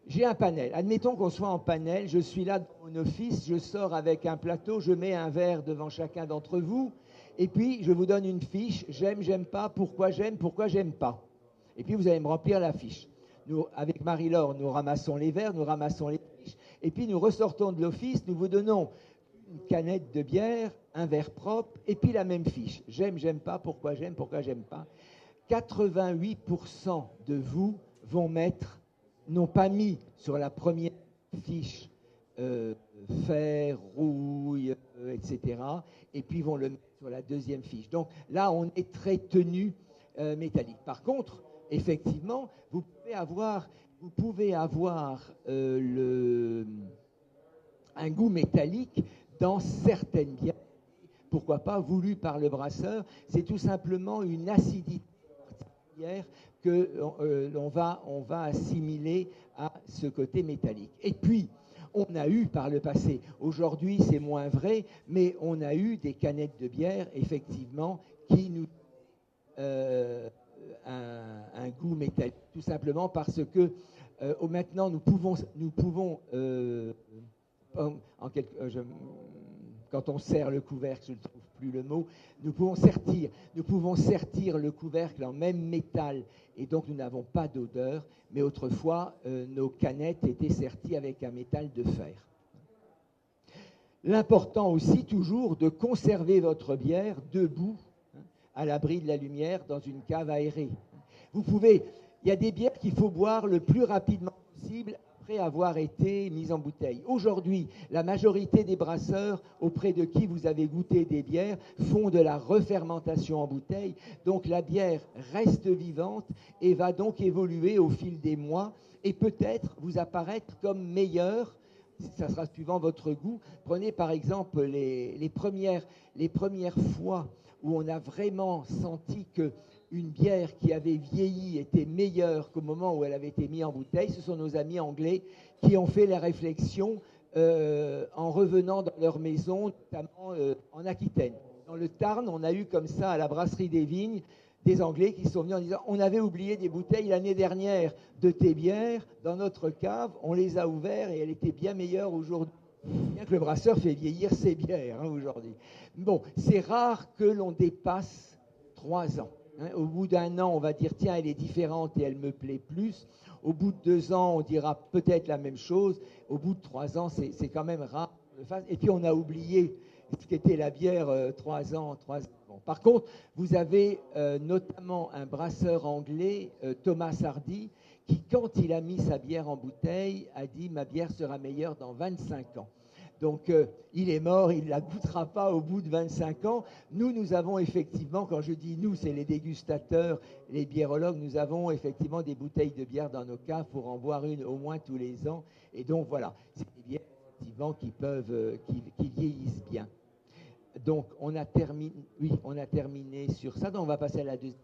S2: J'ai un panel. Admettons qu'on soit en panel, je suis là dans mon office, je sors avec un plateau, je mets un verre devant chacun d'entre vous, et puis je vous donne une fiche, j'aime, j'aime pas, pourquoi j'aime pas. Et puis vous allez me remplir la fiche. Nous, avec Marie-Laure, nous ramassons les verres, nous ramassons les fiches, et puis nous ressortons de l'office, nous vous donnons une canette de bière, un verre propre, et puis la même fiche. J'aime, j'aime pas, pourquoi j'aime pas. 88% de vous vont n'ont pas mis sur la première fiche fer, rouille, etc. Et puis vont le mettre sur la deuxième fiche. Donc là, on est très tenue métallique. Par contre, effectivement, vous pouvez avoir un goût métallique dans certaines bières. Pourquoi pas, voulu par le brasseur. C'est tout simplement une acidité particulière qu'on va assimiler à ce côté métallique. Et puis, on a eu par le passé, aujourd'hui c'est moins vrai, mais on a eu des canettes de bière, effectivement, qui nous un goût métallique, tout simplement parce que maintenant nous pouvons quand on serre le couvercle, je ne trouve plus le mot, nous pouvons sertir le couvercle en même métal et donc nous n'avons pas d'odeur, mais autrefois nos canettes étaient serties avec un métal de fer. L'important aussi toujours de conserver votre bière debout, à l'abri de la lumière, dans une cave aérée. Il y a des bières qu'il faut boire le plus rapidement possible après avoir été mises en bouteille. Aujourd'hui, la majorité des brasseurs auprès de qui vous avez goûté des bières font de la refermentation en bouteille. Donc la bière reste vivante et va donc évoluer au fil des mois et peut-être vous apparaître comme meilleure. Ça sera suivant votre goût. Prenez par exemple les premières fois où on a vraiment senti qu'une bière qui avait vieilli était meilleure qu'au moment où elle avait été mise en bouteille. Ce sont nos amis anglais qui ont fait la réflexion en revenant dans leur maison, notamment en Aquitaine. Dans le Tarn, on a eu comme ça à la brasserie des Vignes des Anglais qui sont venus en disant « On avait oublié des bouteilles l'année dernière de tes bières dans notre cave, on les a ouvertes et elle était bien meilleure aujourd'hui. » Bien que le brasseur fait vieillir ses bières aujourd'hui. Bon, c'est rare que l'on dépasse 3 ans. Au bout d'1 an, on va dire « Tiens, elle est différente et elle me plaît plus. » Au bout de 2 ans, on dira peut-être la même chose. Au bout de 3 ans, c'est quand même rare. Et puis, on a oublié ce qu'était la bière 3 ans. Bon. Par contre, vous avez notamment un brasseur anglais, Thomas Hardy, qui, quand il a mis sa bière en bouteille, a dit « Ma bière sera meilleure dans 25 ans. » Donc, il est mort, il ne la goûtera pas au bout de 25 ans. Nous avons effectivement, quand je dis nous, c'est les dégustateurs, les biérologues, nous avons effectivement des bouteilles de bière dans nos caves pour en boire une au moins tous les ans. Et donc, voilà, c'est des bières effectivement qui vieillissent bien. Donc, on a terminé sur ça. Donc, on va passer à la deuxième.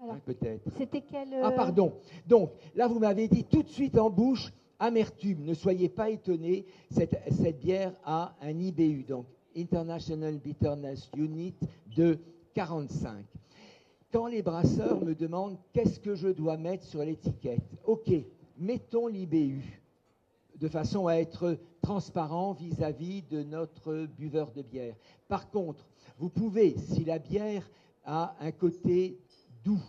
S1: Alors,
S2: peut-être.
S1: C'était quel...
S2: Ah, pardon. Donc, là, vous m'avez dit tout de suite en bouche, amertume. Ne soyez pas étonnés, cette bière a un IBU, donc International Bitterness Unit de 45. Quand les brasseurs me demandent qu'est-ce que je dois mettre sur l'étiquette, ok, mettons l'IBU de façon à être transparent vis-à-vis de notre buveur de bière. Par contre, vous pouvez, si la bière a un côté doux,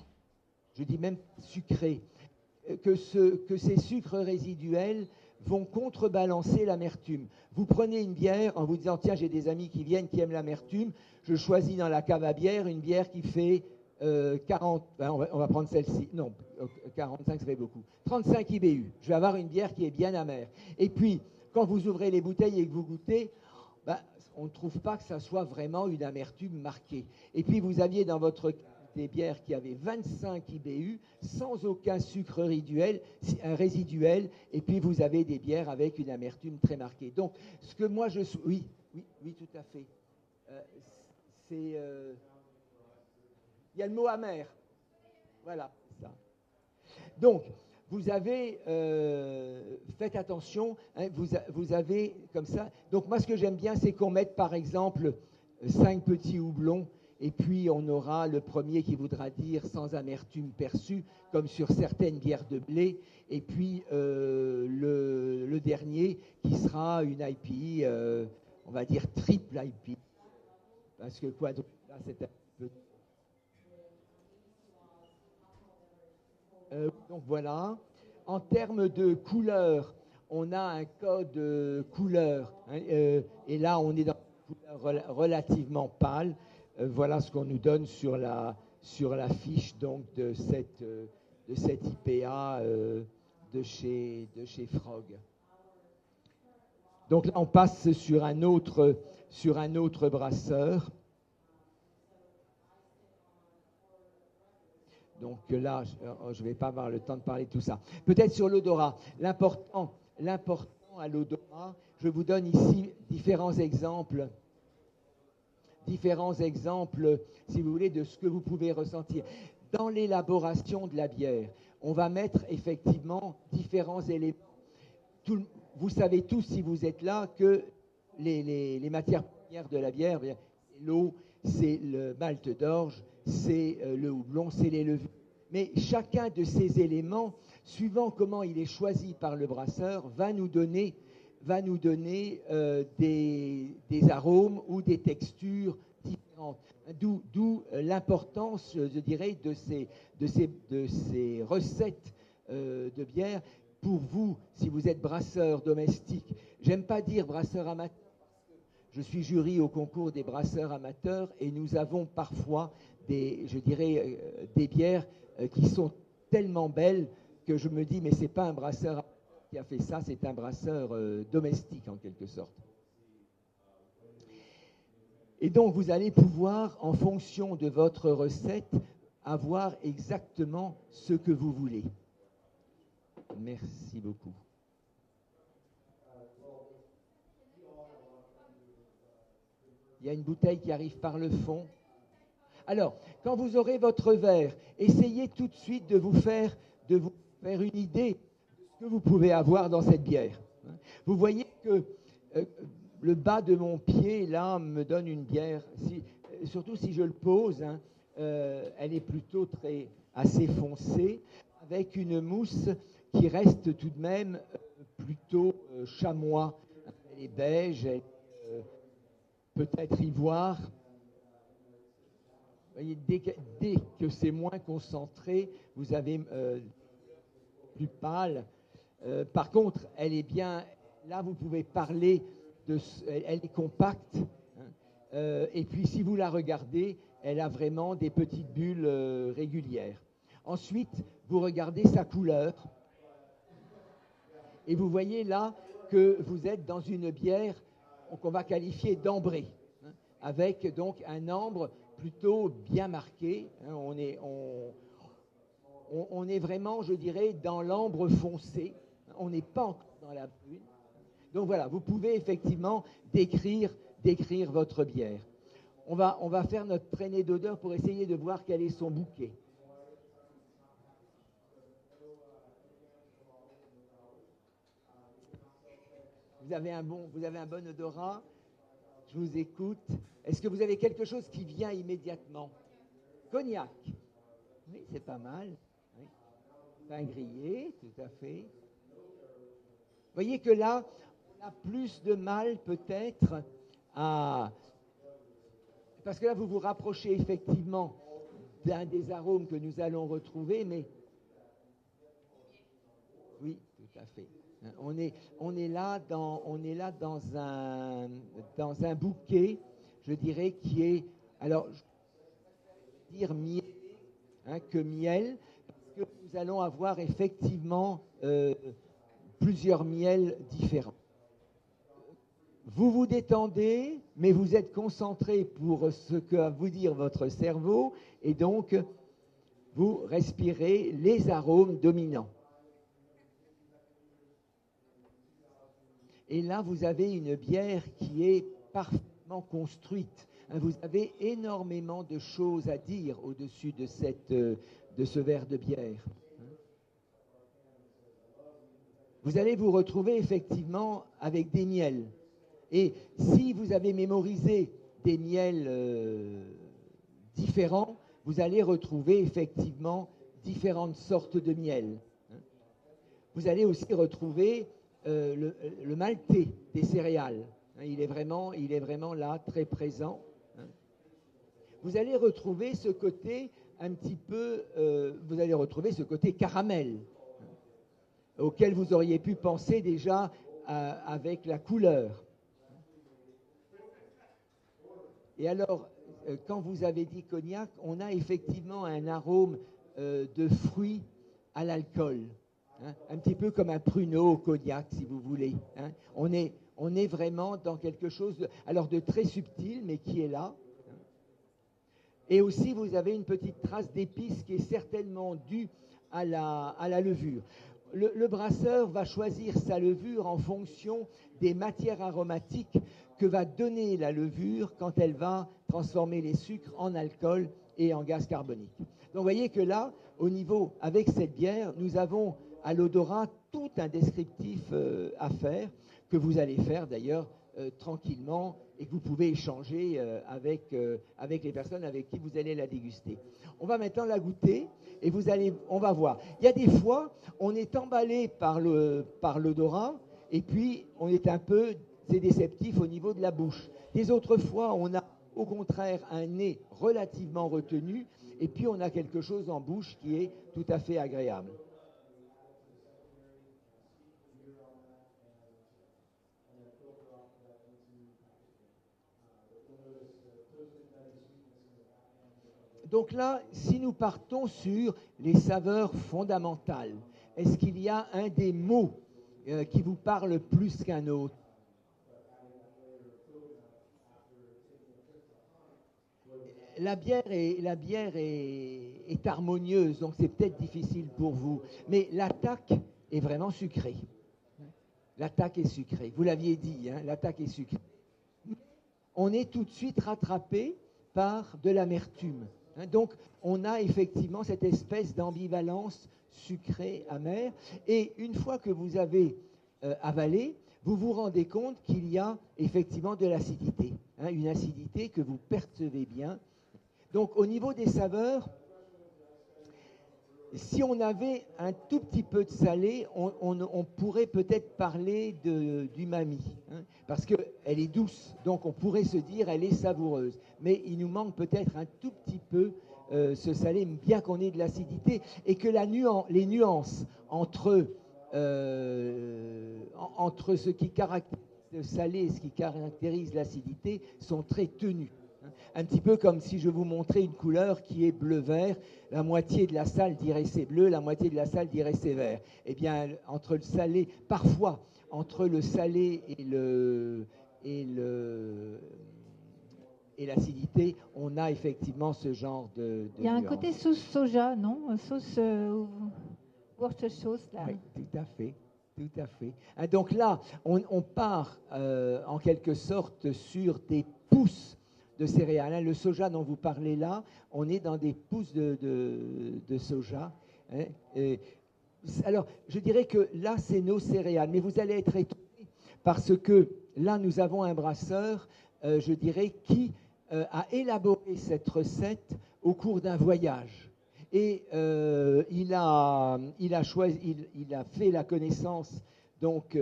S2: je dis même sucré, que ces sucres résiduels vont contrebalancer l'amertume. Vous prenez une bière en vous disant « Tiens, j'ai des amis qui viennent, qui aiment l'amertume, je choisis dans la cave à bière une bière qui fait 40, on va prendre celle-ci, non, 45 ça fait beaucoup, 35 IBU, je vais avoir une bière qui est bien amère. Et puis, quand vous ouvrez les bouteilles et que vous goûtez, on ne trouve pas que ça soit vraiment une amertume marquée. Et puis, vous aviez dans votre des bières qui avaient 25 IBU, sans aucun sucre résiduel, et puis vous avez des bières avec une amertume très marquée. Donc, ce que moi je... Oui, tout à fait. Il y a le mot amer. Voilà, ça. Donc, vous avez... faites attention, hein, vous avez comme ça... Donc, moi, ce que j'aime bien, c'est qu'on mette, par exemple, 5 petits houblons. Et puis, on aura le premier qui voudra dire sans amertume perçue, comme sur certaines bières de blé. Et puis, le dernier qui sera une IPA, on va dire triple IPA. Parce que quoi, là, c'est un peu... donc, voilà. En termes de couleur, on a un code couleur. Hein, et là, on est dans une couleur relativement pâle. Voilà ce qu'on nous donne sur la fiche donc, de cette IPA de chez Frog. Donc là, on passe sur un autre brasseur. Donc là, je ne vais pas avoir le temps de parler de tout ça. Peut-être sur l'odorat. L'important à l'odorat, je vous donne ici différents exemples, si vous voulez, de ce que vous pouvez ressentir. Dans l'élaboration de la bière, on va mettre effectivement différents éléments. Vous savez tous, si vous êtes là, que les matières premières de la bière, l'eau, c'est le malt d'orge, c'est le houblon, c'est les levures. Mais chacun de ces éléments, suivant comment il est choisi par le brasseur, va nous donner des arômes ou des textures différentes. D'où l'importance, je dirais, de ces recettes de bière pour vous, si vous êtes brasseur domestique. J'aime pas dire brasseur amateur. Je suis jury au concours des brasseurs amateurs et nous avons parfois des bières qui sont tellement belles que je me dis, mais c'est pas un brasseur qui a fait ça, c'est un brasseur domestique en quelque sorte. Et donc vous allez pouvoir, en fonction de votre recette, avoir exactement ce que vous voulez. Merci beaucoup. Il y a une bouteille qui arrive par le fond. Alors, quand vous aurez votre verre, essayez tout de suite de vous faire une idée de ce que vous pouvez avoir dans cette bière. Vous voyez que le bas de mon pied, là, me donne une bière, surtout si je le pose, elle est plutôt assez foncée, avec une mousse qui reste tout de même plutôt chamois. Elle est beige, elle est peut-être ivoire. Vous voyez, dès que c'est moins concentré, vous avez plus pâle. Par contre, elle est bien. Là, vous pouvez parler elle est compacte. Et puis, si vous la regardez, elle a vraiment des petites bulles régulières. Ensuite, vous regardez sa couleur. Et vous voyez là que vous êtes dans une bière qu'on va qualifier d'ambrée, avec donc un ambre plutôt bien marqué. On est vraiment, je dirais, dans l'ambre foncé. On n'est pas encore dans la brune. Donc voilà, vous pouvez effectivement décrire votre bière. On va faire notre traînée d'odeur pour essayer de voir quel est son bouquet. Vous avez un bon odorat. Je vous écoute. Est-ce que vous avez quelque chose qui vient immédiatement? Cognac. Oui, c'est pas mal. Oui. Pain grillé, tout à fait. Vous voyez que là, on a plus de mal peut-être à... Parce que là, vous vous rapprochez effectivement d'un des arômes que nous allons retrouver, mais... Oui, tout à fait. On est là dans un bouquet, je dirais, qui est, alors, je vais dire miel, que miel, parce que nous allons avoir effectivement plusieurs miels différents. Vous vous détendez, mais vous êtes concentré pour ce qu'a vous dire votre cerveau, et donc vous respirez les arômes dominants. Et là, vous avez une bière qui est parfaitement construite. Vous avez énormément de choses à dire au-dessus de ce verre de bière. Vous allez vous retrouver effectivement avec des miels. Et si vous avez mémorisé des miels différents, vous allez retrouver effectivement différentes sortes de miel. Vous allez aussi retrouver le maltais des céréales. Il est vraiment là, très présent. Vous allez retrouver ce côté un petit peu, vous allez retrouver ce côté caramel, auquel vous auriez pu penser déjà avec la couleur. Et alors, quand vous avez dit cognac, on a effectivement un arôme de fruits à l'alcool. Un petit peu comme un pruneau au cognac, si vous voulez. On est vraiment dans quelque chose de très subtil, mais qui est là. Et aussi, vous avez une petite trace d'épices qui est certainement due à la levure. Le brasseur va choisir sa levure en fonction des matières aromatiques que va donner la levure quand elle va transformer les sucres en alcool et en gaz carbonique. Donc, vous voyez que là, avec cette bière, nous avons à l'odorat tout un descriptif à faire, que vous allez faire d'ailleurs tranquillement et que vous pouvez échanger avec les personnes avec qui vous allez la déguster. On va maintenant la goûter et on va voir. Il y a des fois, on est emballé par l'odorat et puis c'est déceptif au niveau de la bouche. Des autres fois, on a au contraire un nez relativement retenu et puis on a quelque chose en bouche qui est tout à fait agréable. Donc là, si nous partons sur les saveurs fondamentales, est-ce qu'il y a un des mots qui vous parle plus qu'un autre? La bière est harmonieuse, donc c'est peut-être difficile pour vous. Mais l'attaque est vraiment sucrée. L'attaque est sucrée. Vous l'aviez dit, hein, l'attaque est sucrée. On est tout de suite rattrapé par de l'amertume. Donc, on a effectivement cette espèce d'ambivalence sucrée-amère. Et une fois que vous avez avalé, vous vous rendez compte qu'il y a effectivement de l'acidité. Une acidité que vous percevez bien. Donc, au niveau des saveurs, si on avait un tout petit peu de salé, on pourrait peut-être parler d'umami, parce qu'elle est douce, donc on pourrait se dire elle est savoureuse. Mais il nous manque peut-être un tout petit peu ce salé, bien qu'on ait de l'acidité, et que les nuances entre ce qui caractérise le salé et ce qui caractérise l'acidité sont très tenues. Un petit peu comme si je vous montrais une couleur qui est bleu-vert, la moitié de la salle dirait c'est bleu, la moitié de la salle dirait c'est vert. Eh bien, entre le salé, parfois, entre le salé et l'acidité, on a effectivement ce genre de
S1: Il y a un
S2: nuance.
S1: côté sauce soja, non? Sauce Worcestershire, là.
S2: Oui, tout à fait. Tout à fait. Donc là, on part en quelque sorte sur des pousses de céréales. Le soja dont vous parlez là, on est dans des pousses de soja. Alors, je dirais que là, c'est nos céréales, mais vous allez être étonnés parce que là, nous avons un brasseur, je dirais, qui a élaboré cette recette au cours d'un voyage. Et il a fait la connaissance donc,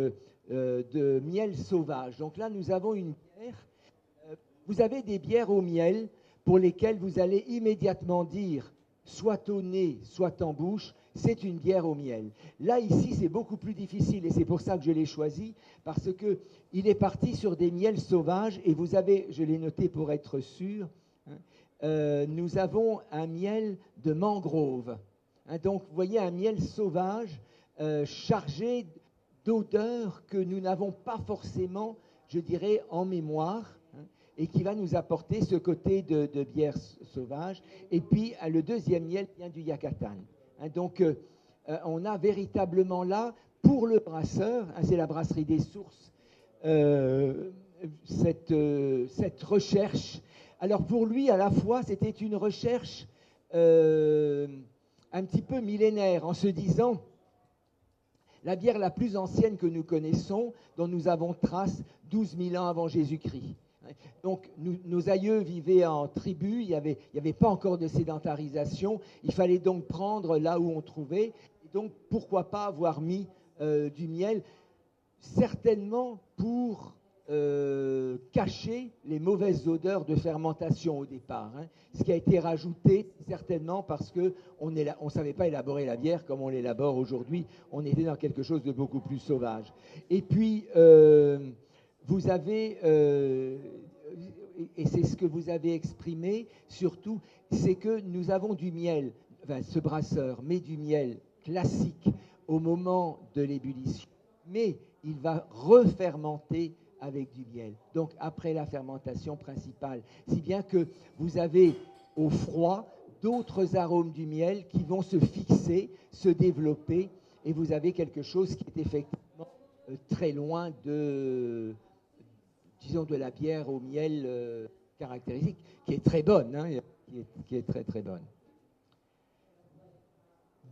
S2: de miel sauvage. Donc là, nous avons une bière. Vous avez des bières au miel pour lesquelles vous allez immédiatement dire, soit au nez, soit en bouche, c'est une bière au miel. Là, ici, c'est beaucoup plus difficile et c'est pour ça que je l'ai choisi, parce qu'il est parti sur des miels sauvages et vous avez, je l'ai noté pour être sûr, nous avons un miel de mangrove. Donc, vous voyez, un miel sauvage chargé d'odeurs que nous n'avons pas forcément, je dirais, en mémoire, et qui va nous apporter ce côté de bière sauvage. Et puis, le deuxième miel vient du Yucatan. Donc, on a véritablement là, pour le brasseur, c'est la brasserie des Sources, cette recherche. Alors, pour lui, à la fois, c'était une recherche un petit peu millénaire, en se disant, la bière la plus ancienne que nous connaissons, dont nous avons trace 12 000 ans avant Jésus-Christ. Donc, nos aïeux vivaient en tribu, il n'y avait pas encore de sédentarisation, il fallait donc prendre là où on trouvait, et donc pourquoi pas avoir mis du miel, certainement pour cacher les mauvaises odeurs de fermentation au départ, ce qui a été rajouté certainement parce qu'on ne savait pas élaborer la bière comme on l'élabore aujourd'hui, on était dans quelque chose de beaucoup plus sauvage. Et puis, vous avez, et c'est ce que vous avez exprimé surtout, c'est que nous avons du miel, enfin, ce brasseur met du miel classique au moment de l'ébullition, mais il va refermenter avec du miel, donc après la fermentation principale, si bien que vous avez au froid d'autres arômes du miel qui vont se fixer, se développer, et vous avez quelque chose qui est effectivement très loin de la bière au miel caractéristique, qui est très bonne, qui est très très bonne.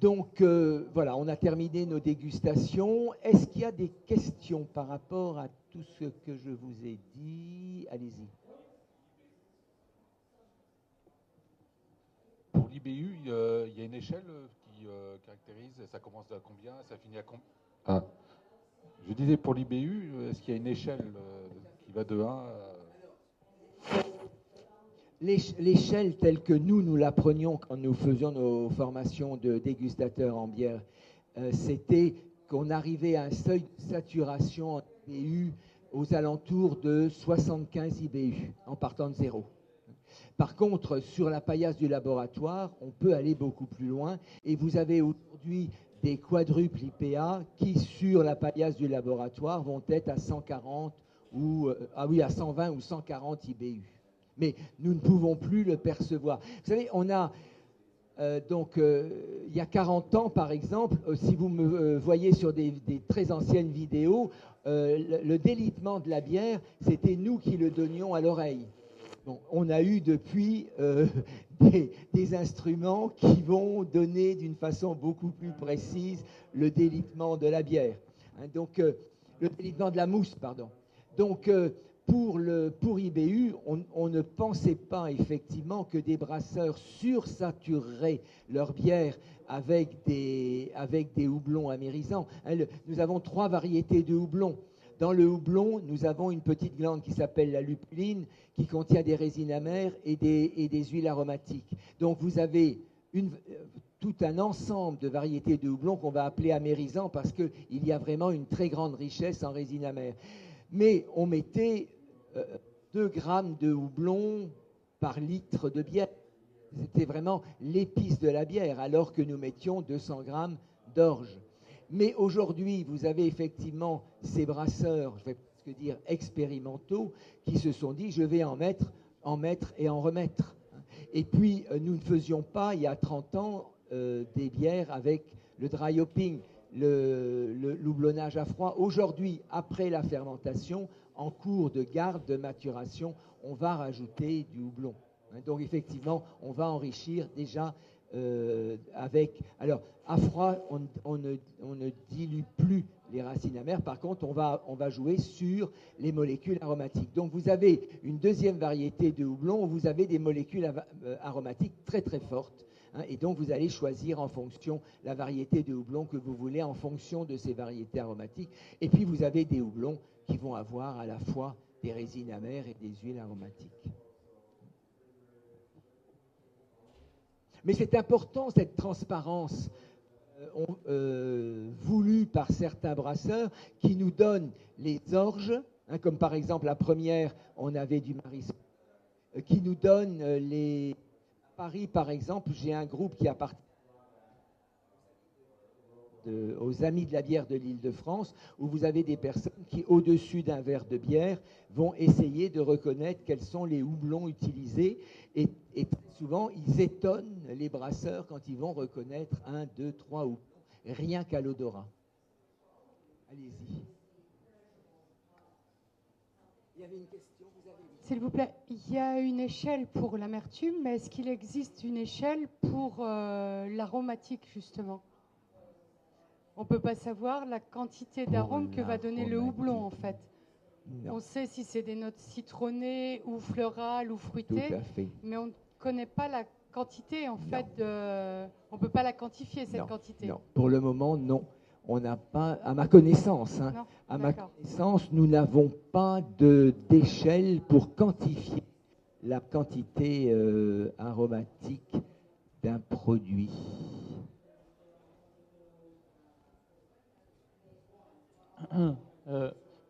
S2: Donc, voilà, on a terminé nos dégustations. Est-ce qu'il y a des questions par rapport à tout ce que je vous ai dit? Allez-y.
S3: Pour l'IBU, il y a une échelle qui caractérise, ça commence à combien, ça finit à combien? Ah. Je disais pour l'IBU, est-ce qu'il y a une échelle qui va de 1 à...
S2: L'échelle telle que nous l'apprenions quand nous faisions nos formations de dégustateurs en bière, c'était qu'on arrivait à un seuil de saturation en IBU aux alentours de 75 IBU, en partant de zéro. Par contre, sur la paillasse du laboratoire, on peut aller beaucoup plus loin, et vous avez aujourd'hui des quadruples IPA qui, sur la paillasse du laboratoire, vont être à 140 ou à 120 ou 140 IBU. Mais nous ne pouvons plus le percevoir. Vous savez, on a il y a 40 ans, par exemple, si vous me voyez sur des très anciennes vidéos, le délitement de la bière, c'était nous qui le donnions à l'oreille. Bon, on a eu depuis des instruments qui vont donner d'une façon beaucoup plus précise le délitement de la bière. Hein, donc, le délitement de la mousse, pardon. Donc, pour IBU, on ne pensait pas effectivement que des brasseurs sursatureraient leur bière avec des houblons amérisants. Hein, nous avons 3 variétés de houblons. Dans le houblon, nous avons une petite glande qui s'appelle la lupuline, qui contient des résines amères et des huiles aromatiques. Donc vous avez tout un ensemble de variétés de houblon qu'on va appeler amérisants parce qu'il y a vraiment une très grande richesse en résine amère. Mais on mettait 2 grammes de houblon par litre de bière. C'était vraiment l'épice de la bière, alors que nous mettions 200 grammes d'orge. Mais aujourd'hui, vous avez effectivement ces brasseurs, je vais presque dire expérimentaux, qui se sont dit, je vais en mettre et en remettre. Et puis, nous ne faisions pas, il y a 30 ans, des bières avec le dry hopping, le houblonnage à froid. Aujourd'hui, après la fermentation, en cours de garde, de maturation, on va rajouter du houblon. Donc, effectivement, on va enrichir déjà avec... Alors, à froid, on ne dilue plus les racines amères. Par contre, on va jouer sur les molécules aromatiques. Donc, vous avez une deuxième variété de houblon où vous avez des molécules aromatiques très, très fortes. Hein, et donc, vous allez choisir en fonction la variété de houblon que vous voulez en fonction de ces variétés aromatiques. Et puis, vous avez des houblons qui vont avoir à la fois des résines amères et des huiles aromatiques. Mais c'est important, cette transparence voulue par certains brasseurs qui nous donnent les orges, hein, comme par exemple la première, on avait du Marisol, qui nous donne les... À Paris, par exemple, j'ai un groupe qui appartient aux Amis de la bière de l'Île-de-France, où vous avez des personnes qui, au-dessus d'un verre de bière, vont essayer de reconnaître quels sont les houblons utilisés. Et très souvent, ils étonnent les brasseurs quand ils vont reconnaître 1, 2, 3 houblons, rien qu'à l'odorat. Allez-y. Il y avait une question, vous avez...
S4: S'il vous plaît, il y a une échelle pour l'amertume, mais est-ce qu'il existe une échelle pour l'aromatique, justement ? On ne peut pas savoir la quantité d'arôme que va donner le houblon, en fait. Non. On sait si c'est des notes citronnées ou fleurales ou fruitées,
S2: tout à fait.
S4: Mais on ne connaît pas la quantité, en fait. On ne peut pas la quantifier, cette quantité.
S2: Non, pour le moment, non. On n'a pas, à ma connaissance, hein,
S4: non,
S2: à ma connaissance, nous n'avons pas d'échelle pour quantifier la quantité aromatique d'un produit.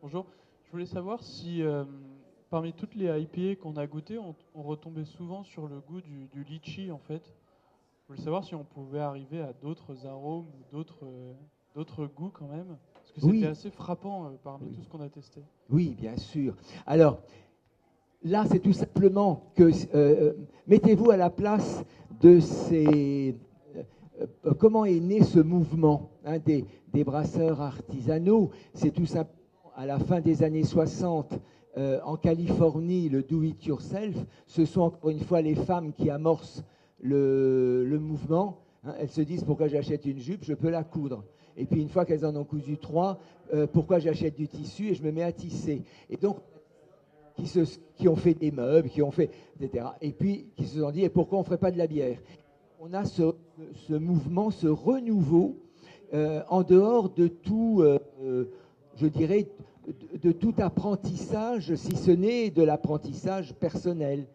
S5: Bonjour, je voulais savoir si parmi toutes les IPA qu'on a goûtées, on retombait souvent sur le goût du litchi en fait. Je voulais savoir si on pouvait arriver à d'autres arômes ou d'autres goûts quand même, parce que c'était assez frappant parmi tout ce qu'on a testé.
S2: Oui, bien sûr. Alors, là, c'est tout simplement que mettez-vous à la place de ces... comment est né ce mouvement des brasseurs artisanaux? C'est tout simplement à la fin des années 60, en Californie, le do-it-yourself, ce sont encore une fois les femmes qui amorcent le mouvement. hein. Elles se disent pourquoi j'achète une jupe, je peux la coudre. Et puis une fois qu'elles en ont cousu 3, pourquoi j'achète du tissu et je me mets à tisser. Et donc, qui ont fait des meubles, qui ont fait, etc. Et puis qui se sont dit, et pourquoi on ne ferait pas de la bière? On a ce mouvement, ce renouveau, en dehors de tout, je dirais, de tout apprentissage, si ce n'est de l'apprentissage personnel.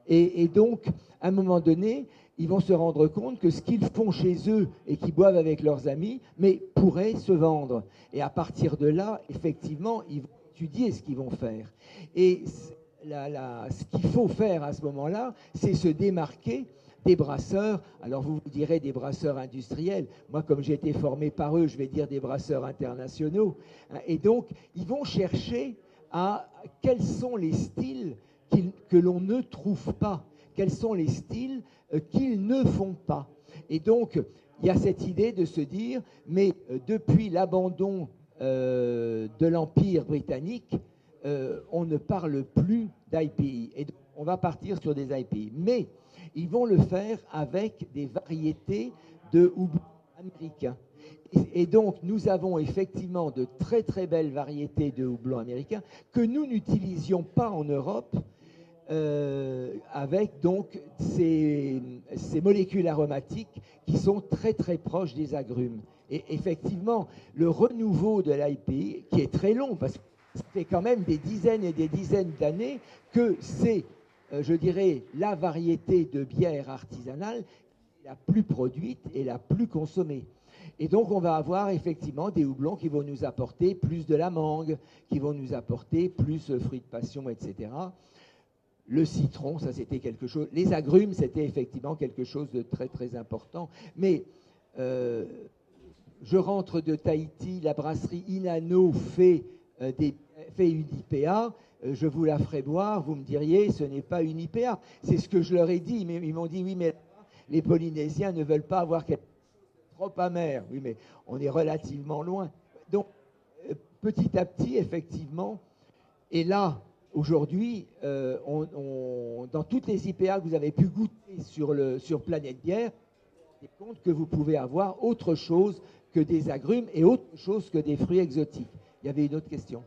S2: Et donc, à un moment donné, ils vont se rendre compte que ce qu'ils font chez eux et qu'ils boivent avec leurs amis, mais pourrait se vendre. Et à partir de là, effectivement, ils vont étudier ce qu'ils vont faire. Et ce qu'il faut faire à ce moment-là, c'est se démarquer des brasseurs. Alors vous vous direz des brasseurs industriels. Moi, comme j'ai été formé par eux, je vais dire des brasseurs internationaux. Et donc, ils vont chercher à quels sont les styles que l'on ne trouve pas, quels sont les styles qu'ils ne font pas. Et donc, il y a cette idée de se dire, mais depuis l'abandon de l'Empire britannique, on ne parle plus d'IPI. Et donc, on va partir sur des IPI. Mais ils vont le faire avec des variétés de houblon américains. Et donc, nous avons effectivement de très très belles variétés de houblon américain que nous n'utilisions pas en Europe, avec donc ces molécules aromatiques qui sont très très proches des agrumes. Et effectivement, le renouveau de l'IPI, qui est très long, parce que ça fait quand même des dizaines et des dizaines d'années que c'est, je dirais, la variété de bière artisanale la plus produite et la plus consommée. Et donc, on va avoir effectivement des houblons qui vont nous apporter plus de la mangue, qui vont nous apporter plus de fruits de passion, etc. Le citron, ça c'était quelque chose. Les agrumes, c'était effectivement quelque chose de très très important. Mais je rentre de Tahiti, la brasserie Inano fait une IPA. Je vous la ferai boire, vous me diriez, ce n'est pas une IPA. C'est ce que je leur ai dit, mais ils m'ont dit, oui, mais les Polynésiens ne veulent pas avoir quelque chose de trop amer. Oui, mais on est relativement loin. Donc, petit à petit, effectivement, et là, aujourd'hui, dans toutes les IPA que vous avez pu goûter sur Planète Bière, vous vous rendez compte que vous pouvez avoir autre chose que des agrumes et autre chose que des fruits exotiques. Il y avait une autre question.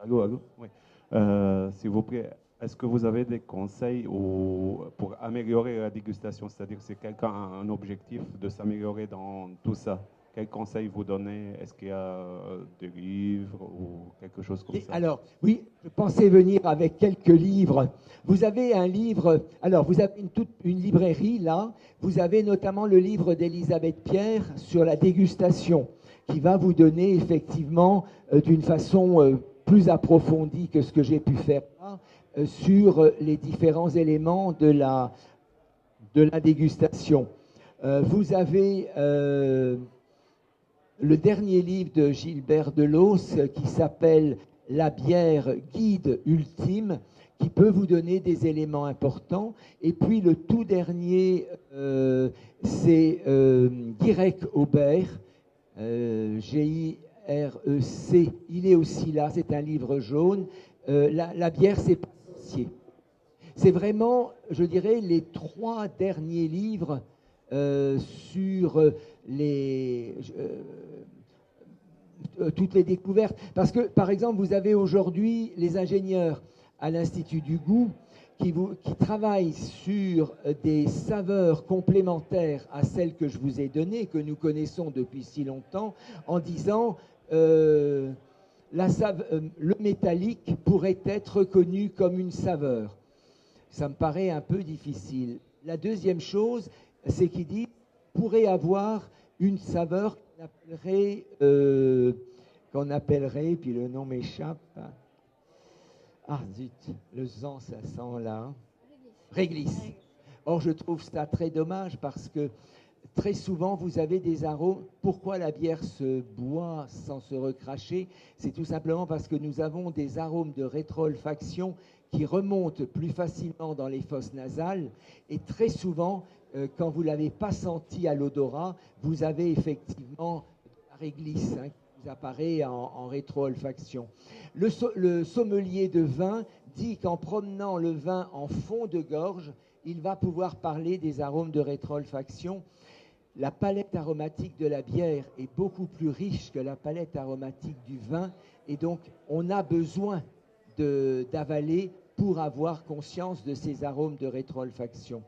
S6: Allô, oui. S'il vous plaît, est-ce que vous avez des conseils pour améliorer la dégustation? C'est-à-dire, si quelqu'un a un objectif de s'améliorer dans tout ça, quels conseils vous donnez? Est-ce qu'il y a des livres ou quelque chose comme ça?
S2: Alors, oui, je pensais venir avec quelques livres. Vous avez un livre, alors vous avez une librairie là, vous avez notamment le livre d'Elisabeth Pierre sur la dégustation, qui va vous donner effectivement d'une façon plus approfondie que ce que j'ai pu faire là, sur les différents éléments de la dégustation. Vous avez le dernier livre de Gilbert Delos qui s'appelle « La bière guide ultime », qui peut vous donner des éléments importants. Et puis le tout dernier, c'est Guirec Aubert, G-I-R-E-C. Il est aussi là, c'est un livre jaune. La bière, c'est pas sorcier. C'est vraiment, je dirais, les 3 derniers livres sur toutes les découvertes. Parce que, par exemple, vous avez aujourd'hui les ingénieurs à l'Institut du goût qui travaillent sur des saveurs complémentaires à celles que je vous ai données, que nous connaissons depuis si longtemps, en disant le métallique pourrait être reconnu comme une saveur. Ça me paraît un peu difficile. La deuxième chose, c'est qu'il dit pourrait avoir une saveur qu'on appellerait, puis le nom m'échappe. Ah zut, le sang, ça sent là. Réglisse. Or, je trouve ça très dommage parce que très souvent, vous avez des arômes. Pourquoi la bière se boit sans se recracher? C'est tout simplement parce que nous avons des arômes de rétro-olfaction qui remontent plus facilement dans les fosses nasales. Et très souvent, quand vous ne l'avez pas senti à l'odorat, vous avez effectivement la réglisse qui vous apparaît en rétro-olfaction. Le sommelier de vin dit qu'en promenant le vin en fond de gorge, il va pouvoir parler des arômes de rétro-olfaction. La palette aromatique de la bière est beaucoup plus riche que la palette aromatique du vin, et donc on a besoin d'avaler pour avoir conscience de ces arômes de rétro-olfaction.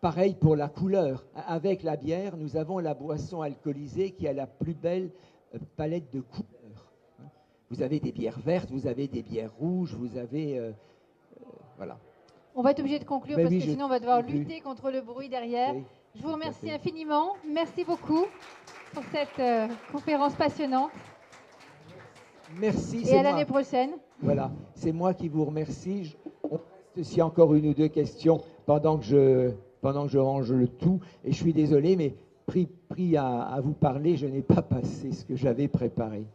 S2: Pareil pour la couleur. Avec la bière, nous avons la boisson alcoolisée qui a la plus belle palette de couleurs. Vous avez des bières vertes, vous avez des bières rouges, vous avez... voilà.
S1: On va être obligé de conclure
S2: Mais
S1: parce
S2: oui,
S1: que sinon on va devoir lutter contre le bruit derrière.
S2: Oui,
S1: Je vous remercie
S2: fait.
S1: infiniment. Merci beaucoup pour cette conférence passionnante.
S2: Merci.
S1: Et à l'année prochaine.
S2: Voilà, c'est moi qui vous remercie. On reste s'il y a encore une ou deux questions pendant que je range le tout. Et je suis désolé, mais pris à vous parler, je n'ai pas passé ce que j'avais préparé.